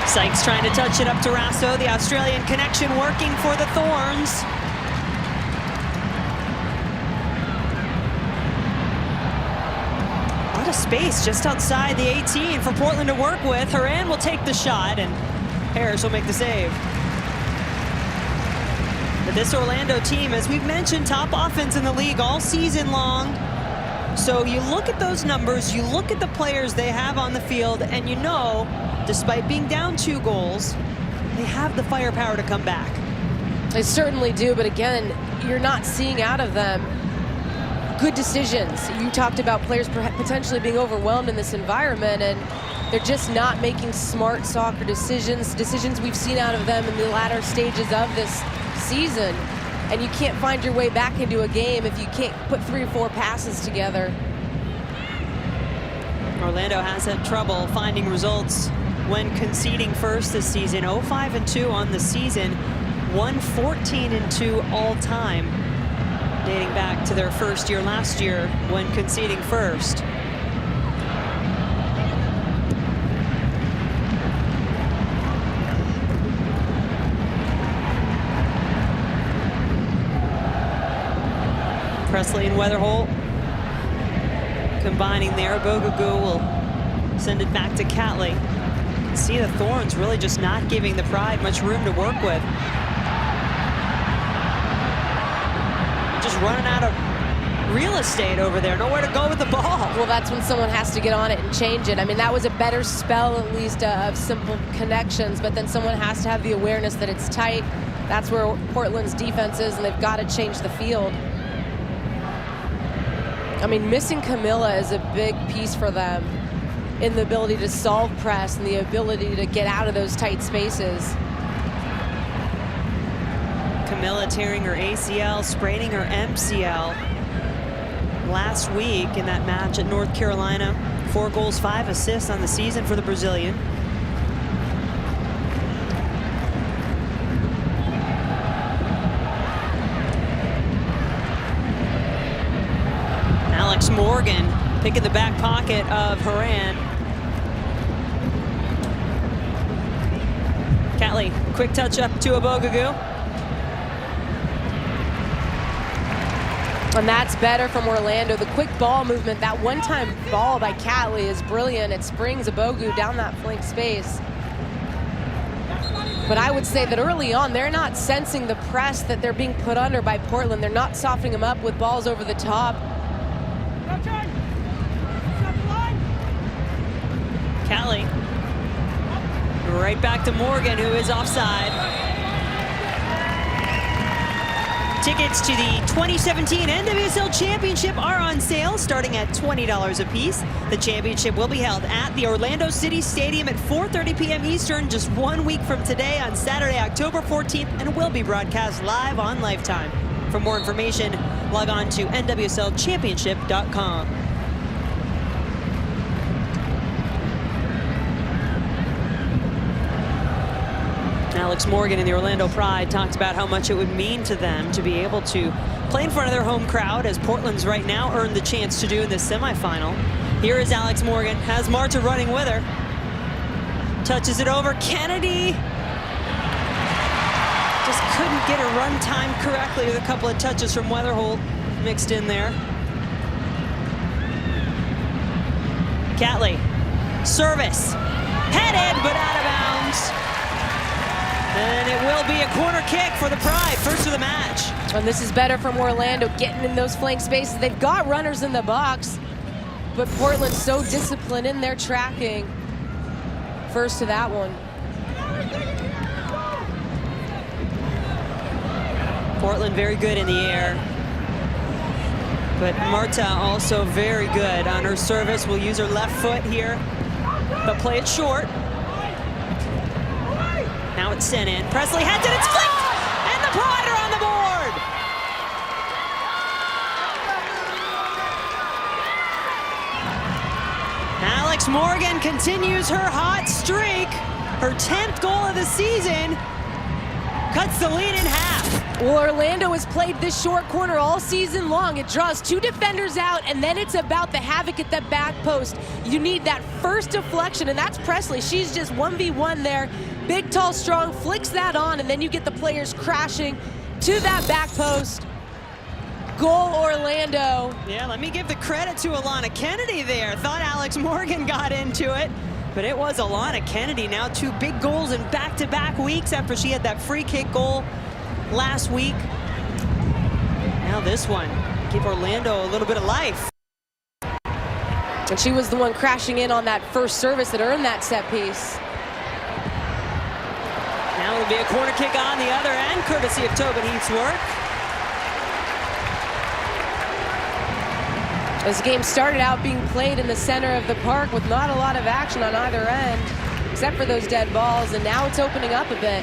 N: Sykes trying to touch it up to Rasso. The Australian connection working for the Thorns. A lot of space just outside the 18 for Portland to work with. Horan will take the shot, and Harris will make the save. But this Orlando team, as we've mentioned, top offense in the league all season long. So you look at those numbers, you look at the players they have on the field, and you know, despite being down 2 goals, they have the firepower to come back.
E: They certainly do, but again, you're not seeing out of them good decisions. You talked about players potentially being overwhelmed in this environment, and they're just not making smart soccer decisions we've seen out of them in the latter stages of this season. And you can't find your way back into a game if you can't put 3 or 4 passes together.
N: Orlando has had trouble finding results when conceding first this season. 0-5-2 on the season, 1-14-2 all time, dating back to their first year last year when conceding first. Presley and Weatherholt combining there. Bogagu will send it back to Catley. See the Thorns really just not giving the Pride much room to work with. Just running out of real estate over there, nowhere to go with the ball.
E: Well, that's when someone has to get on it and change it. I mean, that was a better spell, at least, of simple connections, but then someone has to have the awareness that it's tight. That's where Portland's defense is, and they've got to change the field. I mean, missing Camilla is a big piece for them in the ability to solve press and the ability to get out of those tight spaces.
N: Camilla tearing her ACL, spraining her MCL last week in that match at North Carolina. 4 goals, 5 assists on the season for the Brazilian. Alex Morgan picking the back pocket of Horan. Catley, quick touch up to Obogagu.
E: And that's better from Orlando. The quick ball movement, that one-time ball by Catley is brilliant. It springs Obogagu down that flank space. But I would say that early on, they're not sensing the press that they're being put under by Portland. They're not softening them up with balls over the top.
N: Catley. Right back to Morgan, who is offside. Tickets to the 2017 NWSL Championship are on sale, starting at $20 a piece. The championship will be held at the Orlando City Stadium at 4:30 p.m. Eastern, just 1 week from today on Saturday, October 14th, and will be broadcast live on Lifetime. For more information, log on to nwslchampionship.com. Alex Morgan and the Orlando Pride talked about how much it would mean to them to be able to play in front of their home crowd, as Portland's right now earned the chance to do in this semifinal. Here is Alex Morgan, has Marta running with her. Touches it over, Kennedy. Just couldn't get her run time correctly with a couple of touches from Weatherholt mixed in there. Catley, service, headed but out of bounds. And it will be a corner kick for the Pride, first of the match.
E: And this is better from Orlando, getting in those flank spaces. They've got runners in the box, but Portland's so disciplined in their tracking. First to that one.
N: Portland very good in the air, but Marta also very good on her service. Will use her left foot here, but play it short. Now it's sent in. Presley heads it, it's flicked, and the Pride are on the board. Alex Morgan continues her hot streak. Her 10th goal of the season. Cuts the lead in half.
E: Well, Orlando has played this short corner all season long. It draws two defenders out, and then it's about the havoc at the back post. You need that first deflection, and that's Presley. She's just 1v1 there. Big, tall, strong, flicks that on, and then you get the players crashing to that back post. Goal, Orlando.
N: Yeah, let me give the credit to Alana Kennedy there. Thought Alex Morgan got into it, but it was Alana Kennedy. Now 2 big goals in back-to-back weeks after she had that free kick goal last week. Now this one, give Orlando a little bit of life.
E: And she was the one crashing in on that first service that earned that set piece.
N: Now it'll be a corner kick on the other end, courtesy of Tobin Heath's work.
E: This game started out being played in the center of the park with not a lot of action on either end, except for those dead balls, and now it's opening up a bit.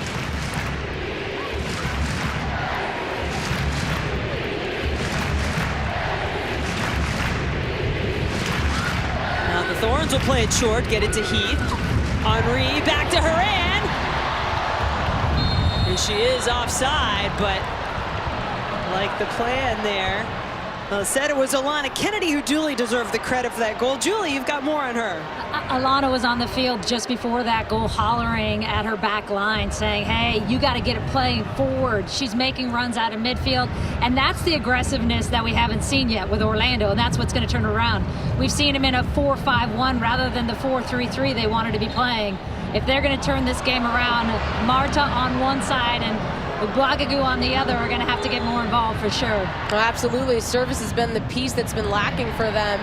N: Now the Thorns will play it short, get it to Heath. Henri back to Horan. And she is offside, but like the plan there. Said it was Alana Kennedy who duly deserved the credit for that goal. Julie, you've got more on her.
F: Alana was on the field just before that goal, hollering at her back line, saying, hey, you got to get it playing forward. She's making runs out of midfield, and that's the aggressiveness that we haven't seen yet with Orlando, and that's what's going to turn around. We've seen them in a 4-5-1 rather than the 4-3-3 they wanted to be playing. If they're going to turn this game around, Marta on one side and Blagagu on the other are going to have to get more involved for sure.
E: Oh, absolutely. Service has been the piece that's been lacking for them.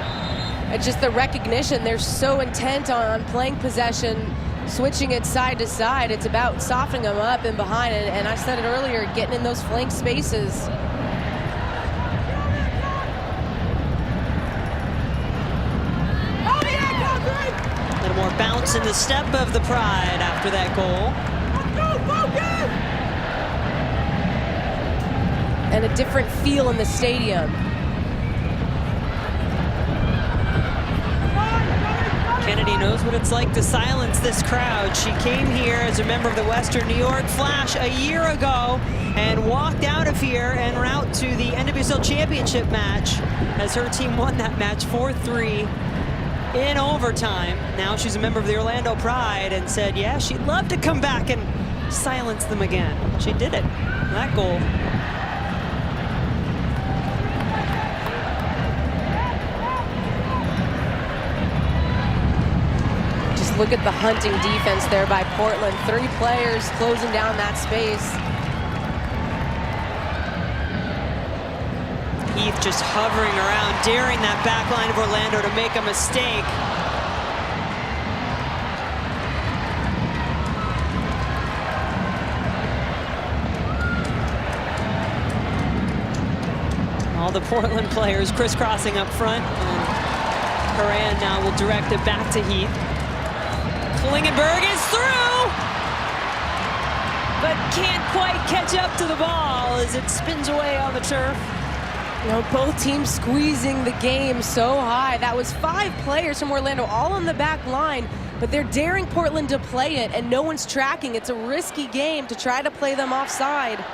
E: It's just the recognition. They're so intent on playing possession, switching it side to side. It's about softening them up and behind. And I said it earlier, getting in those flank spaces.
N: A little more bounce in the step of the Pride after that goal.
E: And a different feel in the stadium.
N: Kennedy knows what it's like to silence this crowd. She came here as a member of the Western New York Flash a year ago and walked out of here en route to the NWSL Championship match as her team won that match 4-3 in overtime. Now she's a member of the Orlando Pride and said, yeah, she'd love to come back and silence them again. She did it. That goal.
E: Look at the hunting defense there by Portland. 3 players closing down that space.
N: Heath just hovering around, daring that back line of Orlando to make a mistake. All the Portland players crisscrossing up front. And Horan now will direct it back to Heath. Klingenberg is through, but can't quite catch up to the ball as it spins away on the turf.
E: You know, both teams squeezing the game so high. That was 5 players from Orlando all on the back line, but they're daring Portland to play it, and no one's tracking. It's a risky game to try to play them offside.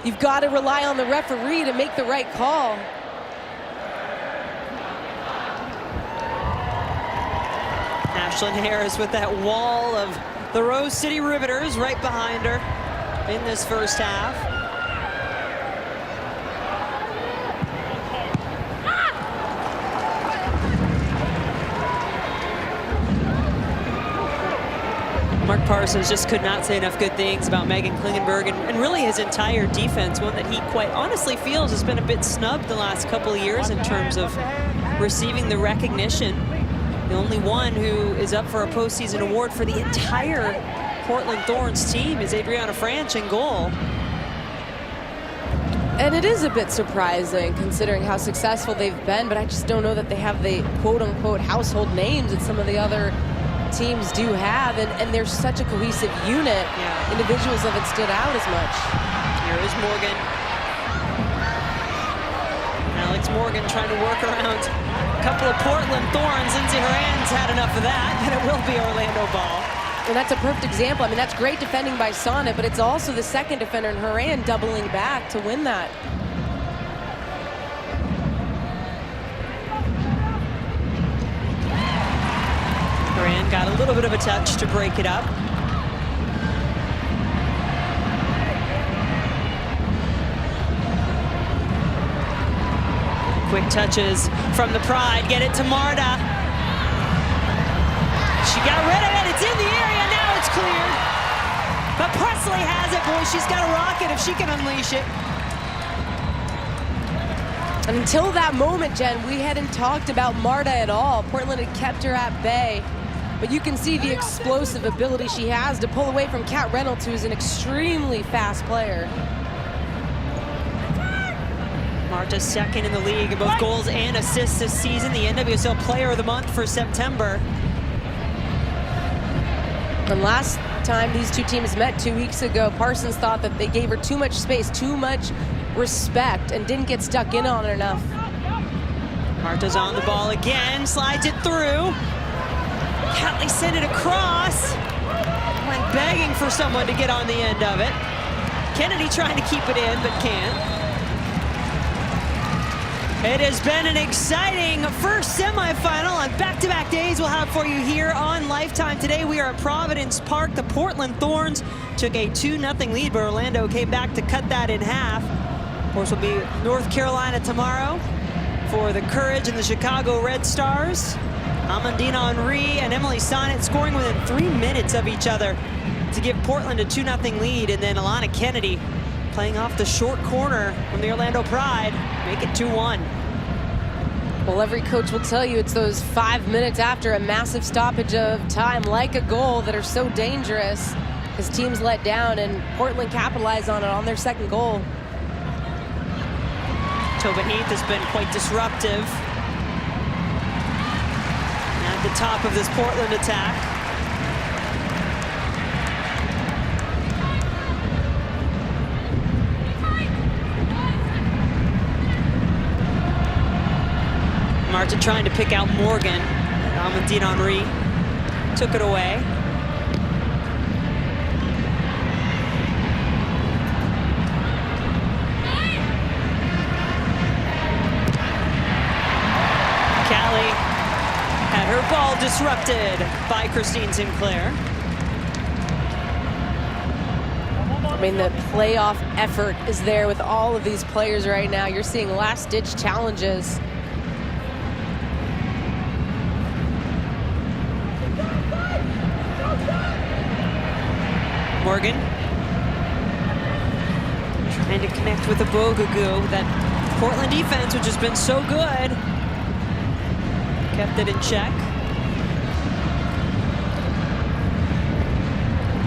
E: You've got to rely on the referee to make the right call.
N: Ashlyn Harris with that wall of the Rose City Riveters right behind her in this first half. Mark Parsons just could not say enough good things about Megan Klingenberg and really his entire defense, one that he quite honestly feels has been a bit snubbed the last couple of years in terms of receiving the recognition. The only one who is up for a postseason award for the entire Portland Thorns team is Adriana Franch in goal.
E: And it is a bit surprising considering how successful they've been, but I just don't know that they have the quote-unquote household names that some of the other teams do have, and they're such a cohesive unit.
N: Yeah.
E: Individuals haven't stood out as much.
N: Here is Morgan. Alex Morgan trying to work around a couple of Portland Thorns. Lindsay Horan's had enough of that, and it will be Orlando ball.
E: And that's a perfect example. I mean, that's great defending by Sonnet, but it's also the second defender in Horan doubling back to win that.
N: Horan got a little bit of a touch to break it up. Quick touches from the Pride. Get it to Marta. She got rid of it. It's in the area. Now it's cleared. But Presley has it. Boy, she's got a rocket if she can unleash it.
E: And until that moment, Jen, we hadn't talked about Marta at all. Portland had kept her at bay. But you can see the explosive ability she has to pull away from Kat Reynolds, who's an extremely fast player.
N: Marta's second in the league in both goals and assists this season. The NWSL Player of the Month for September.
E: And last time these two teams met 2 weeks ago, Parsons thought that they gave her too much space, too much respect, and didn't get stuck in on it enough.
N: Marta's on the ball again, slides it through. Catley sent it across. Went begging for someone to get on the end of it. Kennedy trying to keep it in, but can't. It has been an exciting first semifinal on back-to-back days we'll have for you here on Lifetime. Today we are at Providence Park. The Portland Thorns took a 2-0 lead, but Orlando came back to cut that in half. Of course, we'll be North Carolina tomorrow for the Courage and the Chicago Red Stars. Amandina Henry and Emily Sonnet scoring within 3 minutes of each other to give Portland a 2-0 lead, and then Alana Kennedy playing off the short corner from the Orlando Pride, make it 2-1.
E: Well, every coach will tell you it's those 5 minutes after a massive stoppage of time, like a goal, that are so dangerous because teams let down, and Portland capitalized on it on their second goal.
N: Tobin Heath has been quite disruptive at the top of this Portland attack. Marta trying to pick out Morgan. Amandine Henry took it away. Callie had her ball disrupted by Christine Sinclair.
E: I mean, the playoff effort is there with all of these players right now. You're seeing last-ditch challenges.
N: Morgan trying to connect with the Bogagoo. That Portland defense, which has been so good, kept it in check.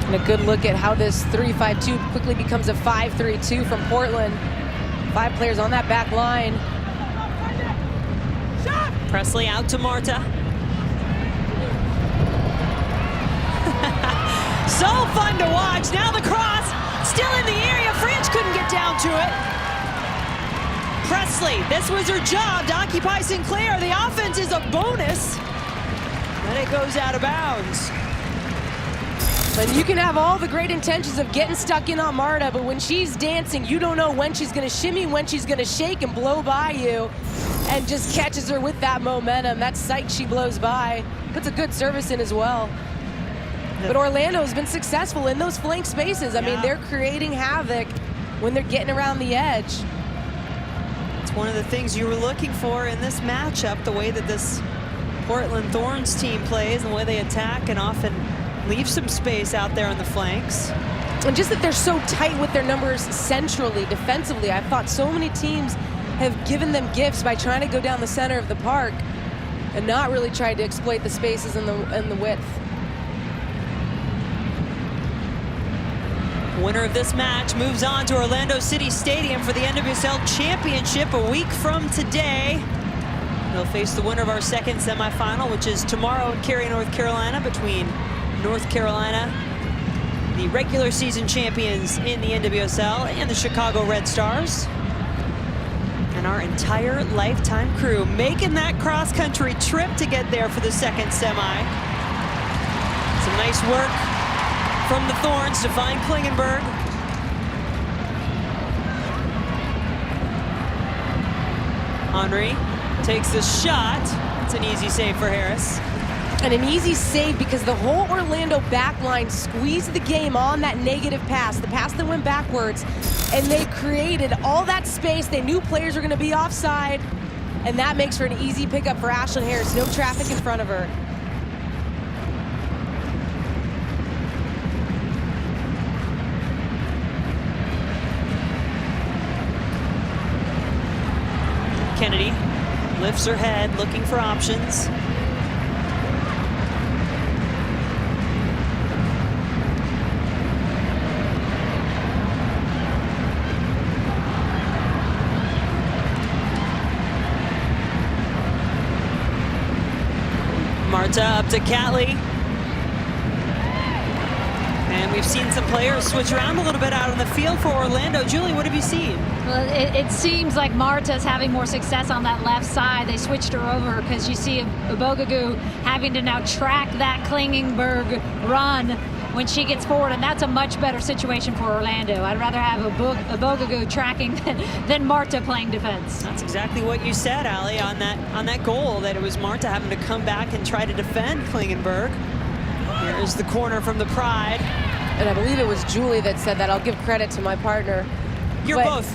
E: And a good look at how this 3-5-2 quickly becomes a 5-3-2 from Portland. 5 players on that back line.
N: Presley out to Marta. So fun to watch. Now the cross, still in the area. Franch couldn't get down to it. Leslie, this was her job to occupy Sinclair. The offense is a bonus. Then it goes out of bounds.
E: And you can have all the great intentions of getting stuck in on Marta, but when she's dancing, you don't know when she's going to shimmy, when she's going to shake and blow by you, and just catches her with that momentum. That sight she blows by. Puts a good service in as well. But Orlando has been successful in those flank spaces. I mean, they're creating havoc when they're getting around the edge.
N: It's one of the things you were looking for in this matchup, the way that this Portland Thorns team plays and the way they attack and often leave some space out there on the flanks.
E: And just that they're so tight with their numbers centrally, defensively. I've thought so many teams have given them gifts by trying to go down the center of the park and not really tried to exploit the spaces and the width.
N: Winner of this match moves on to Orlando City Stadium for the NWSL Championship a week from today. They'll face the winner of our second semifinal, which is tomorrow in Cary, North Carolina, between North Carolina, the regular season champions in the NWSL, and the Chicago Red Stars. And our entire Lifetime crew making that cross-country trip to get there for the second semi. Some nice work from the Thorns to find Klingenberg. Henry takes the shot. It's an easy save for Harris.
E: And an easy save because the whole Orlando backline squeezed the game on that negative pass, the pass that went backwards, and they created all that space. They knew players were going to be offside, and that makes for an easy pickup for Ashlyn Harris. No traffic in front of her.
N: Kennedy lifts her head, looking for options. Marta up to Catley. And we've seen some players switch around a little bit out on the field for Orlando. Julie, what have you seen?
F: Well, it seems like Marta's having more success on that left side. They switched her over because you see Abogagu having to now track that Klingenberg run when she gets forward, and that's a much better situation for Orlando. I'd rather have Abogagu tracking than Marta playing defense.
N: That's exactly what you said, Allie, on that goal, that it was Marta having to come back and try to defend Klingenberg. Here's the corner from the Pride.
E: And I believe it was Julie that said that. I'll give credit to my partner.
N: You're both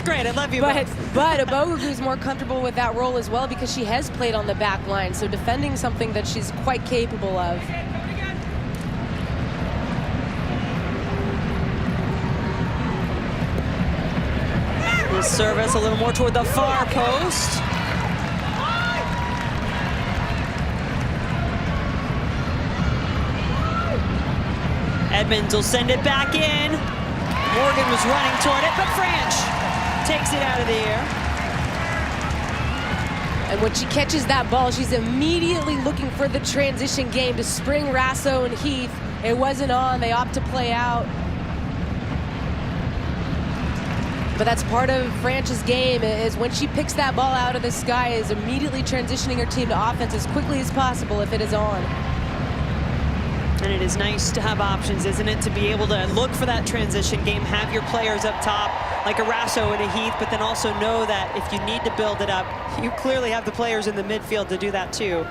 N: great. I love you both.
E: But Abogagu's more comfortable with that role as well because she has played on the back line, so defending something that she's quite capable of.
N: The service a little more toward the far post. Edmonds will send it back in. Morgan was running toward it, but Franch takes it out of the air.
E: And when she catches that ball, she's immediately looking for the transition game to spring Rasso and Heath. It wasn't on. They opt to play out. But that's part of Franch's game, is when she picks that ball out of the sky, is immediately transitioning her team to offense as quickly as possible if it is on.
N: And it is nice to have options, isn't it? To be able to look for that transition game, have your players up top, like a Rasso and a Heath, but then also know that if you need to build it up, you clearly have the players in the midfield to do that too.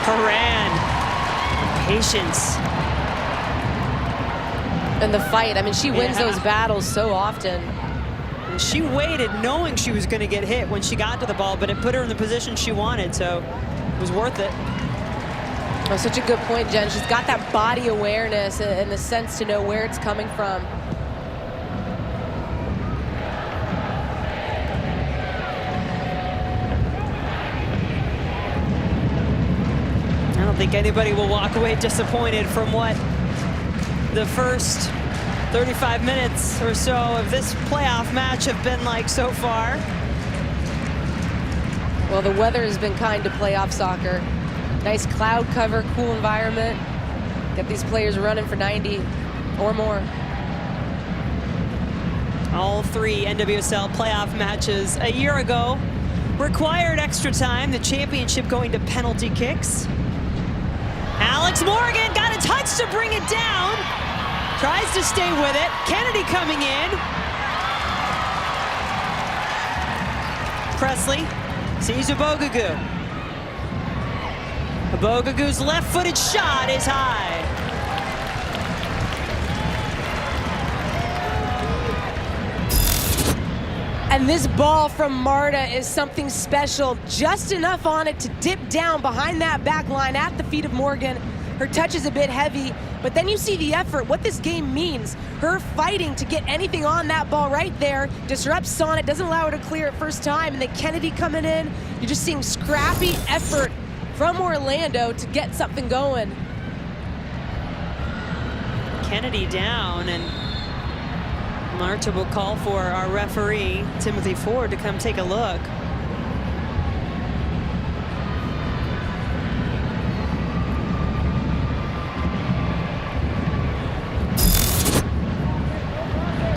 N: Horan, patience.
E: And the fight, I mean, she wins those battles so often.
N: And she waited knowing she was going to get hit when she got to the ball, but it put her in the position she wanted, so it was worth it.
E: Oh, such a good point, Jen. She's got that body awareness and the sense to know where it's coming from.
N: I don't think anybody will walk away disappointed from what the first 35 minutes or so of this playoff match have been like so far.
E: Well, the weather has been kind to playoff soccer. Nice cloud cover, cool environment. Get these players running for 90 or more.
N: All 3 NWSL playoff matches a year ago required extra time, the championship going to penalty kicks. Alex Morgan got a touch to bring it down. Tries to stay with it. Kennedy coming in. Presley sees Abogugu. Abogugu's left-footed shot is high.
E: And this ball from Marta is something special. Just enough on it to dip down behind that back line at the feet of Morgan. Her touch is a bit heavy, but then you see the effort, what this game means. Her fighting to get anything on that ball right there, disrupts Sonnet, doesn't allow her to clear it first time, and then Kennedy coming in. You're just seeing scrappy effort from Orlando to get something going.
N: Kennedy down, and Marta will call for our referee, Timothy Ford, to come take a look.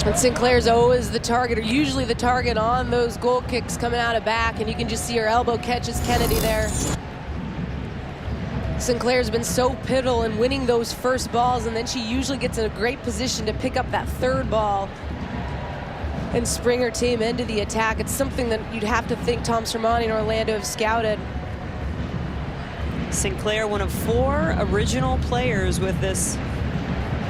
E: And Sinclair's always the target, or usually the target on those goal kicks coming out of back, and you can just see her elbow catches Kennedy there. Sinclair's been so pivotal in winning those first balls, and then she usually gets in a great position to pick up that third ball and spring her team into the attack. It's something that you'd have to think Tom Sermani and Orlando have scouted.
N: Sinclair, one of 4 original players with this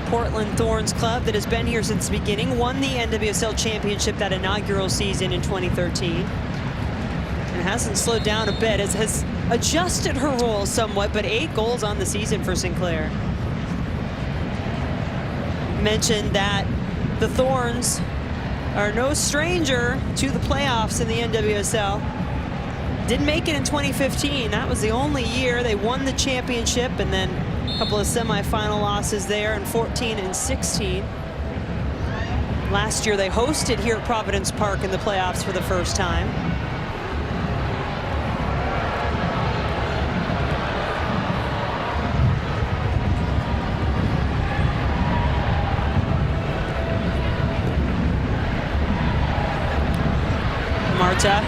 N: Portland Thorns club that has been here since the beginning, won the NWSL championship that inaugural season in 2013. And hasn't slowed down a bit, has adjusted her role somewhat, but 8 goals on the season for Sinclair. Mentioned that the Thorns are no stranger to the playoffs in the NWSL. Didn't make it in 2015. That was the only year they won the championship, and then a couple of semifinal losses there in 14 and 16. Last year they hosted here at Providence Park in the playoffs for the first time. Marta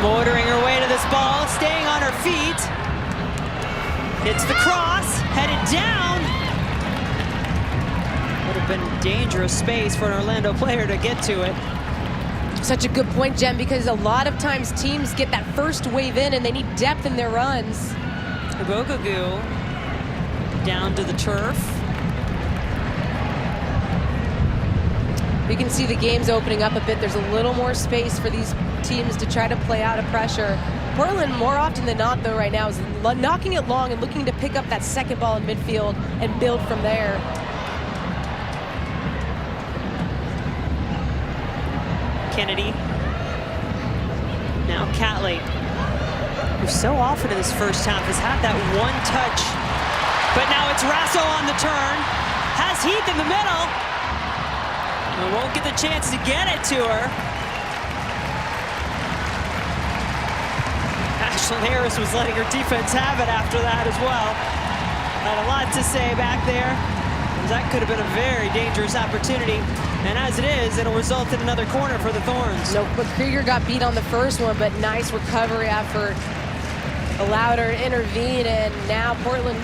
N: motoring her way to this ball, staying on her feet. Hits the cross, headed down. Would have been dangerous space for an Orlando player to get to it.
E: Such a good point, Jen, because a lot of times teams get that first wave in and they need depth in their runs.
N: Abogugu down to the turf.
E: We can see the game's opening up a bit. There's a little more space for these teams to try to play out of pressure. Portland, more often than not, though, right now, is knocking it long and looking to pick up that second ball in midfield and build from there.
N: Kennedy. Now Catley, who so often in this first half has had that one touch. But now it's Rasso on the turn. Has Heath in the middle. And won't get the chance to get it to her. Ashlyn Harris was letting her defense have it after that as well. Had a lot to say back there. That could have been a very dangerous opportunity. And as it is, it'll result in another corner for the Thorns.
E: No, but Krieger got beat on the first one, but nice recovery effort. Allowed her to intervene, and now Portland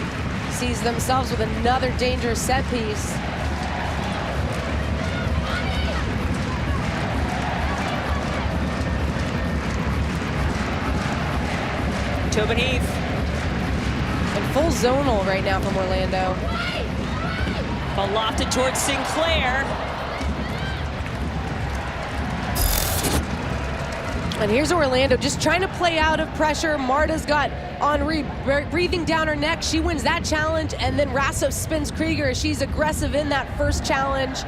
E: sees themselves with another dangerous set piece.
N: Tobin Heath.
E: And full zonal right now from Orlando.
N: Ball lofted towards Sinclair.
E: And here's Orlando just trying to play out of pressure. Marta's got Henri breathing down her neck. She wins that challenge, and then Rasso spins Krieger as she's aggressive in that first challenge.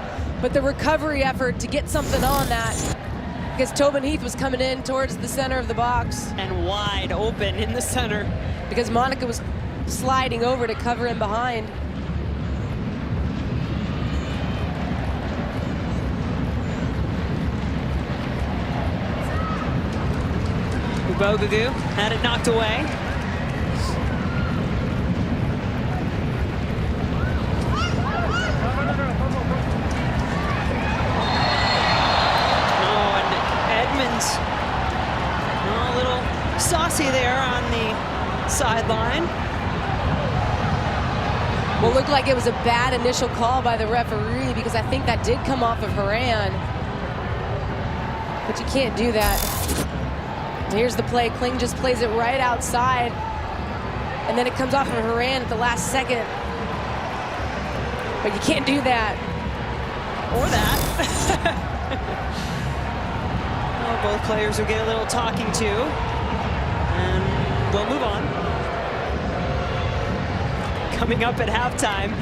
E: But the recovery effort to get something on that, because Tobin Heath was coming in towards the center of the box.
N: And wide open in the center.
E: Because Monica was sliding over to cover in behind.
N: Abogugu had it knocked away. line.
E: Well, looked like it was a bad initial call by the referee because I think that did come off of Haran. But you can't do that. Here's the play. Kling just plays it right outside. And then it comes off of Haran at the last second. But you can't do that.
N: Or that. Well, both players will get a little talking to. And we'll move on. Coming up at halftime,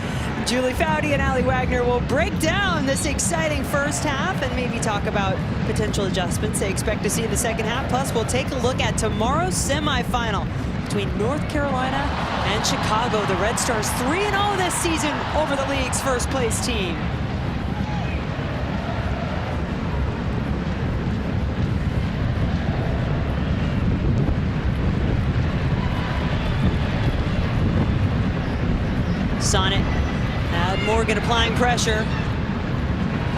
N: Julie Foudy and Allie Wagner will break down this exciting first half and maybe talk about potential adjustments they expect to see in the second half. Plus, we'll take a look at tomorrow's semifinal between North Carolina and Chicago. The Red Stars 3-0 this season over the league's first place team. Sonnet, Morgan applying pressure.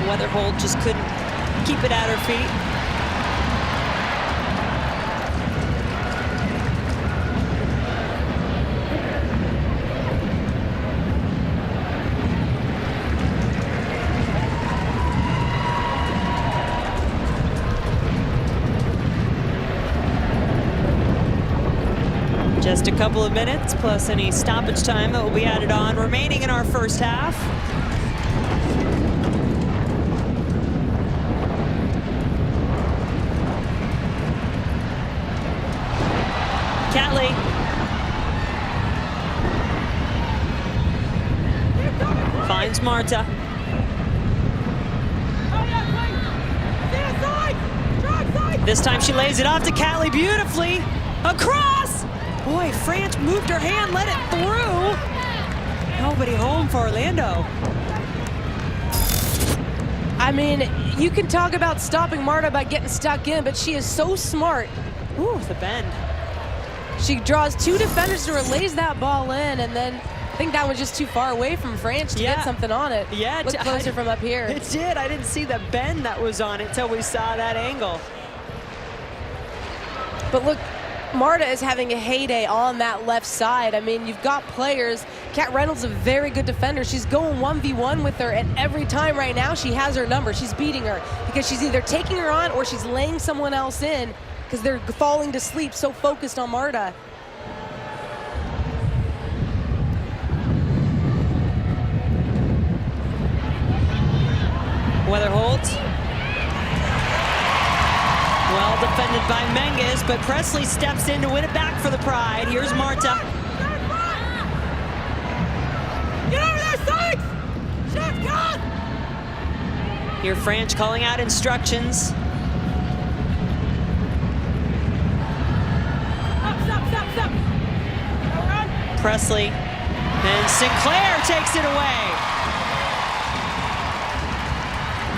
N: Weatherholt just couldn't keep it at her feet. Just a couple of minutes plus any stoppage time that will be added on remaining in our first half. Catley. Finds Marta. This time she lays it off to Catley beautifully. Across! Boy, France moved her hand, let it through. Nobody home for Orlando.
E: I mean, you can talk about stopping Marta by getting stuck in, but she is so smart.
N: Ooh, the bend.
E: She draws two defenders to her, lays that ball in, and then I think that was just too far away from France to get something on it.
N: Yeah,
E: look closer from up here.
N: It did. I didn't see the bend that was on it till we saw that angle.
E: But look, Marta is having a heyday on that left side. I mean, you've got players. Kat Reynolds is a very good defender. She's going 1v1 with her, and every time right now she has her number. She's beating her because she's either taking her on or she's laying someone else in because they're falling to sleep so focused on Marta.
N: Weatherholt. Well defended by Menges, but Presley steps in to win it back for the Pride. Here's Marta.
C: Get over there, Sykes! Shot's gone!
N: Here France calling out instructions.
C: Stop.
N: Presley. And Sinclair takes it away.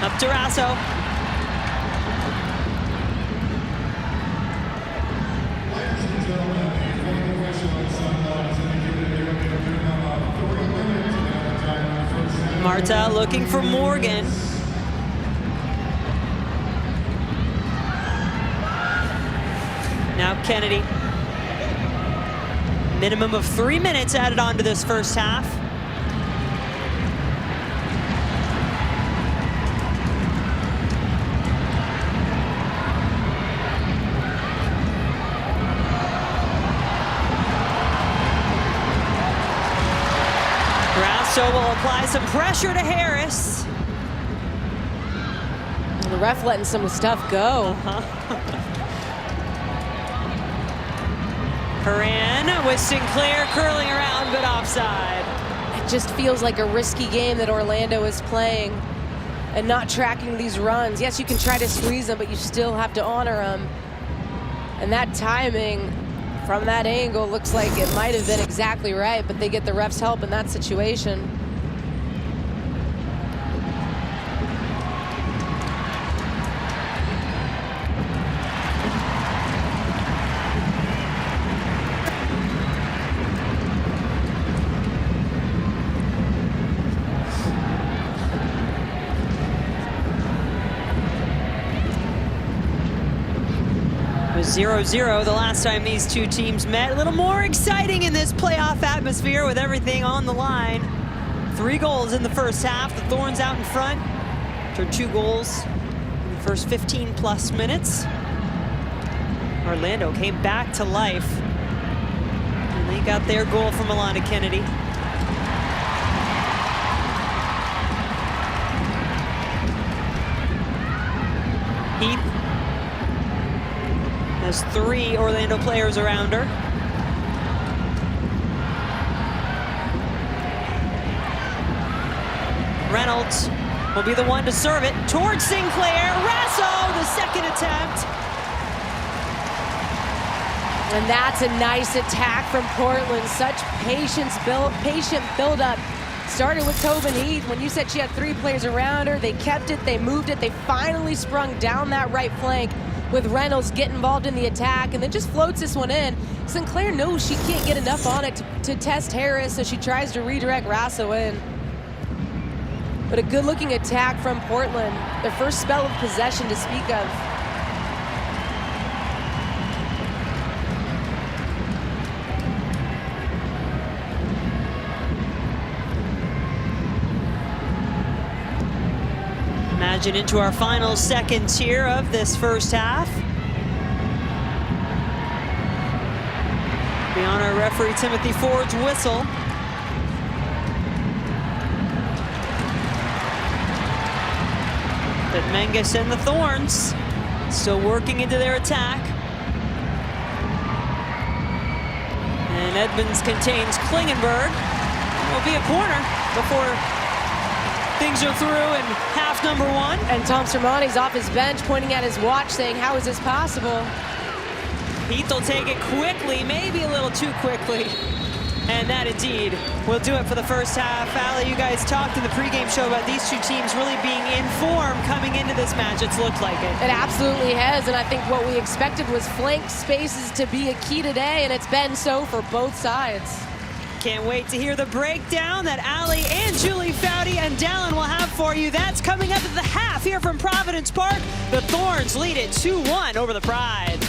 N: Up to Rasso. Marta looking for Morgan. Now Kennedy. Minimum of 3 minutes added on to this first half. So will apply some pressure to Harris.
E: The ref letting some stuff go.
N: Haran with Sinclair curling around, but offside.
E: It just feels like a risky game that Orlando is playing and not tracking these runs. Yes, you can try to squeeze them, but you still have to honor them. And that timing from that angle looks like it might have been exactly right, but they get the ref's help in that situation.
N: 0-0 the last time these two teams met. A little more exciting in this playoff atmosphere with everything on the line. 3 goals in the first half. The Thorns out in front after 2 goals in the first 15+ minutes. Orlando came back to life, and they got their goal from Alana Kennedy. Heath has 3 Orlando players around her. Reynolds will be the one to serve it towards Sinclair. Rasso, the second attempt.
E: And that's a nice attack from Portland. Such patient build-up. Started with Tobin Heath. When you said she had 3 players around her, they kept it, they moved it, they finally sprung down that right flank with Reynolds getting involved in the attack, and then just floats this one in. Sinclair knows she can't get enough on it to test Harris, so she tries to redirect Rasso in. But a good-looking attack from Portland. Their first spell of possession to speak of.
N: Imagine into our final second tier of this first half. Be on our referee Timothy Ford's whistle. But Menges and the Thorns still working into their attack. And Edmonds contains Klingenberg. It'll be a corner before things are through in half number 1.
E: And Tom Sermani's off his bench pointing at his watch saying, how is this possible?
N: Heath will take it quickly, maybe a little too quickly. And that indeed will do it for the first half. Allie, you guys talked in the pregame show about these two teams really being in form coming into this match. It's looked like it.
E: It absolutely has, and I think what we expected was flank spaces to be a key today, and it's been so for both sides.
N: Can't wait to hear the breakdown that Allie and Julie Foudy and Dallin will have for you. That's coming up at the half here from Providence Park. The Thorns lead it 2-1 over the Pride.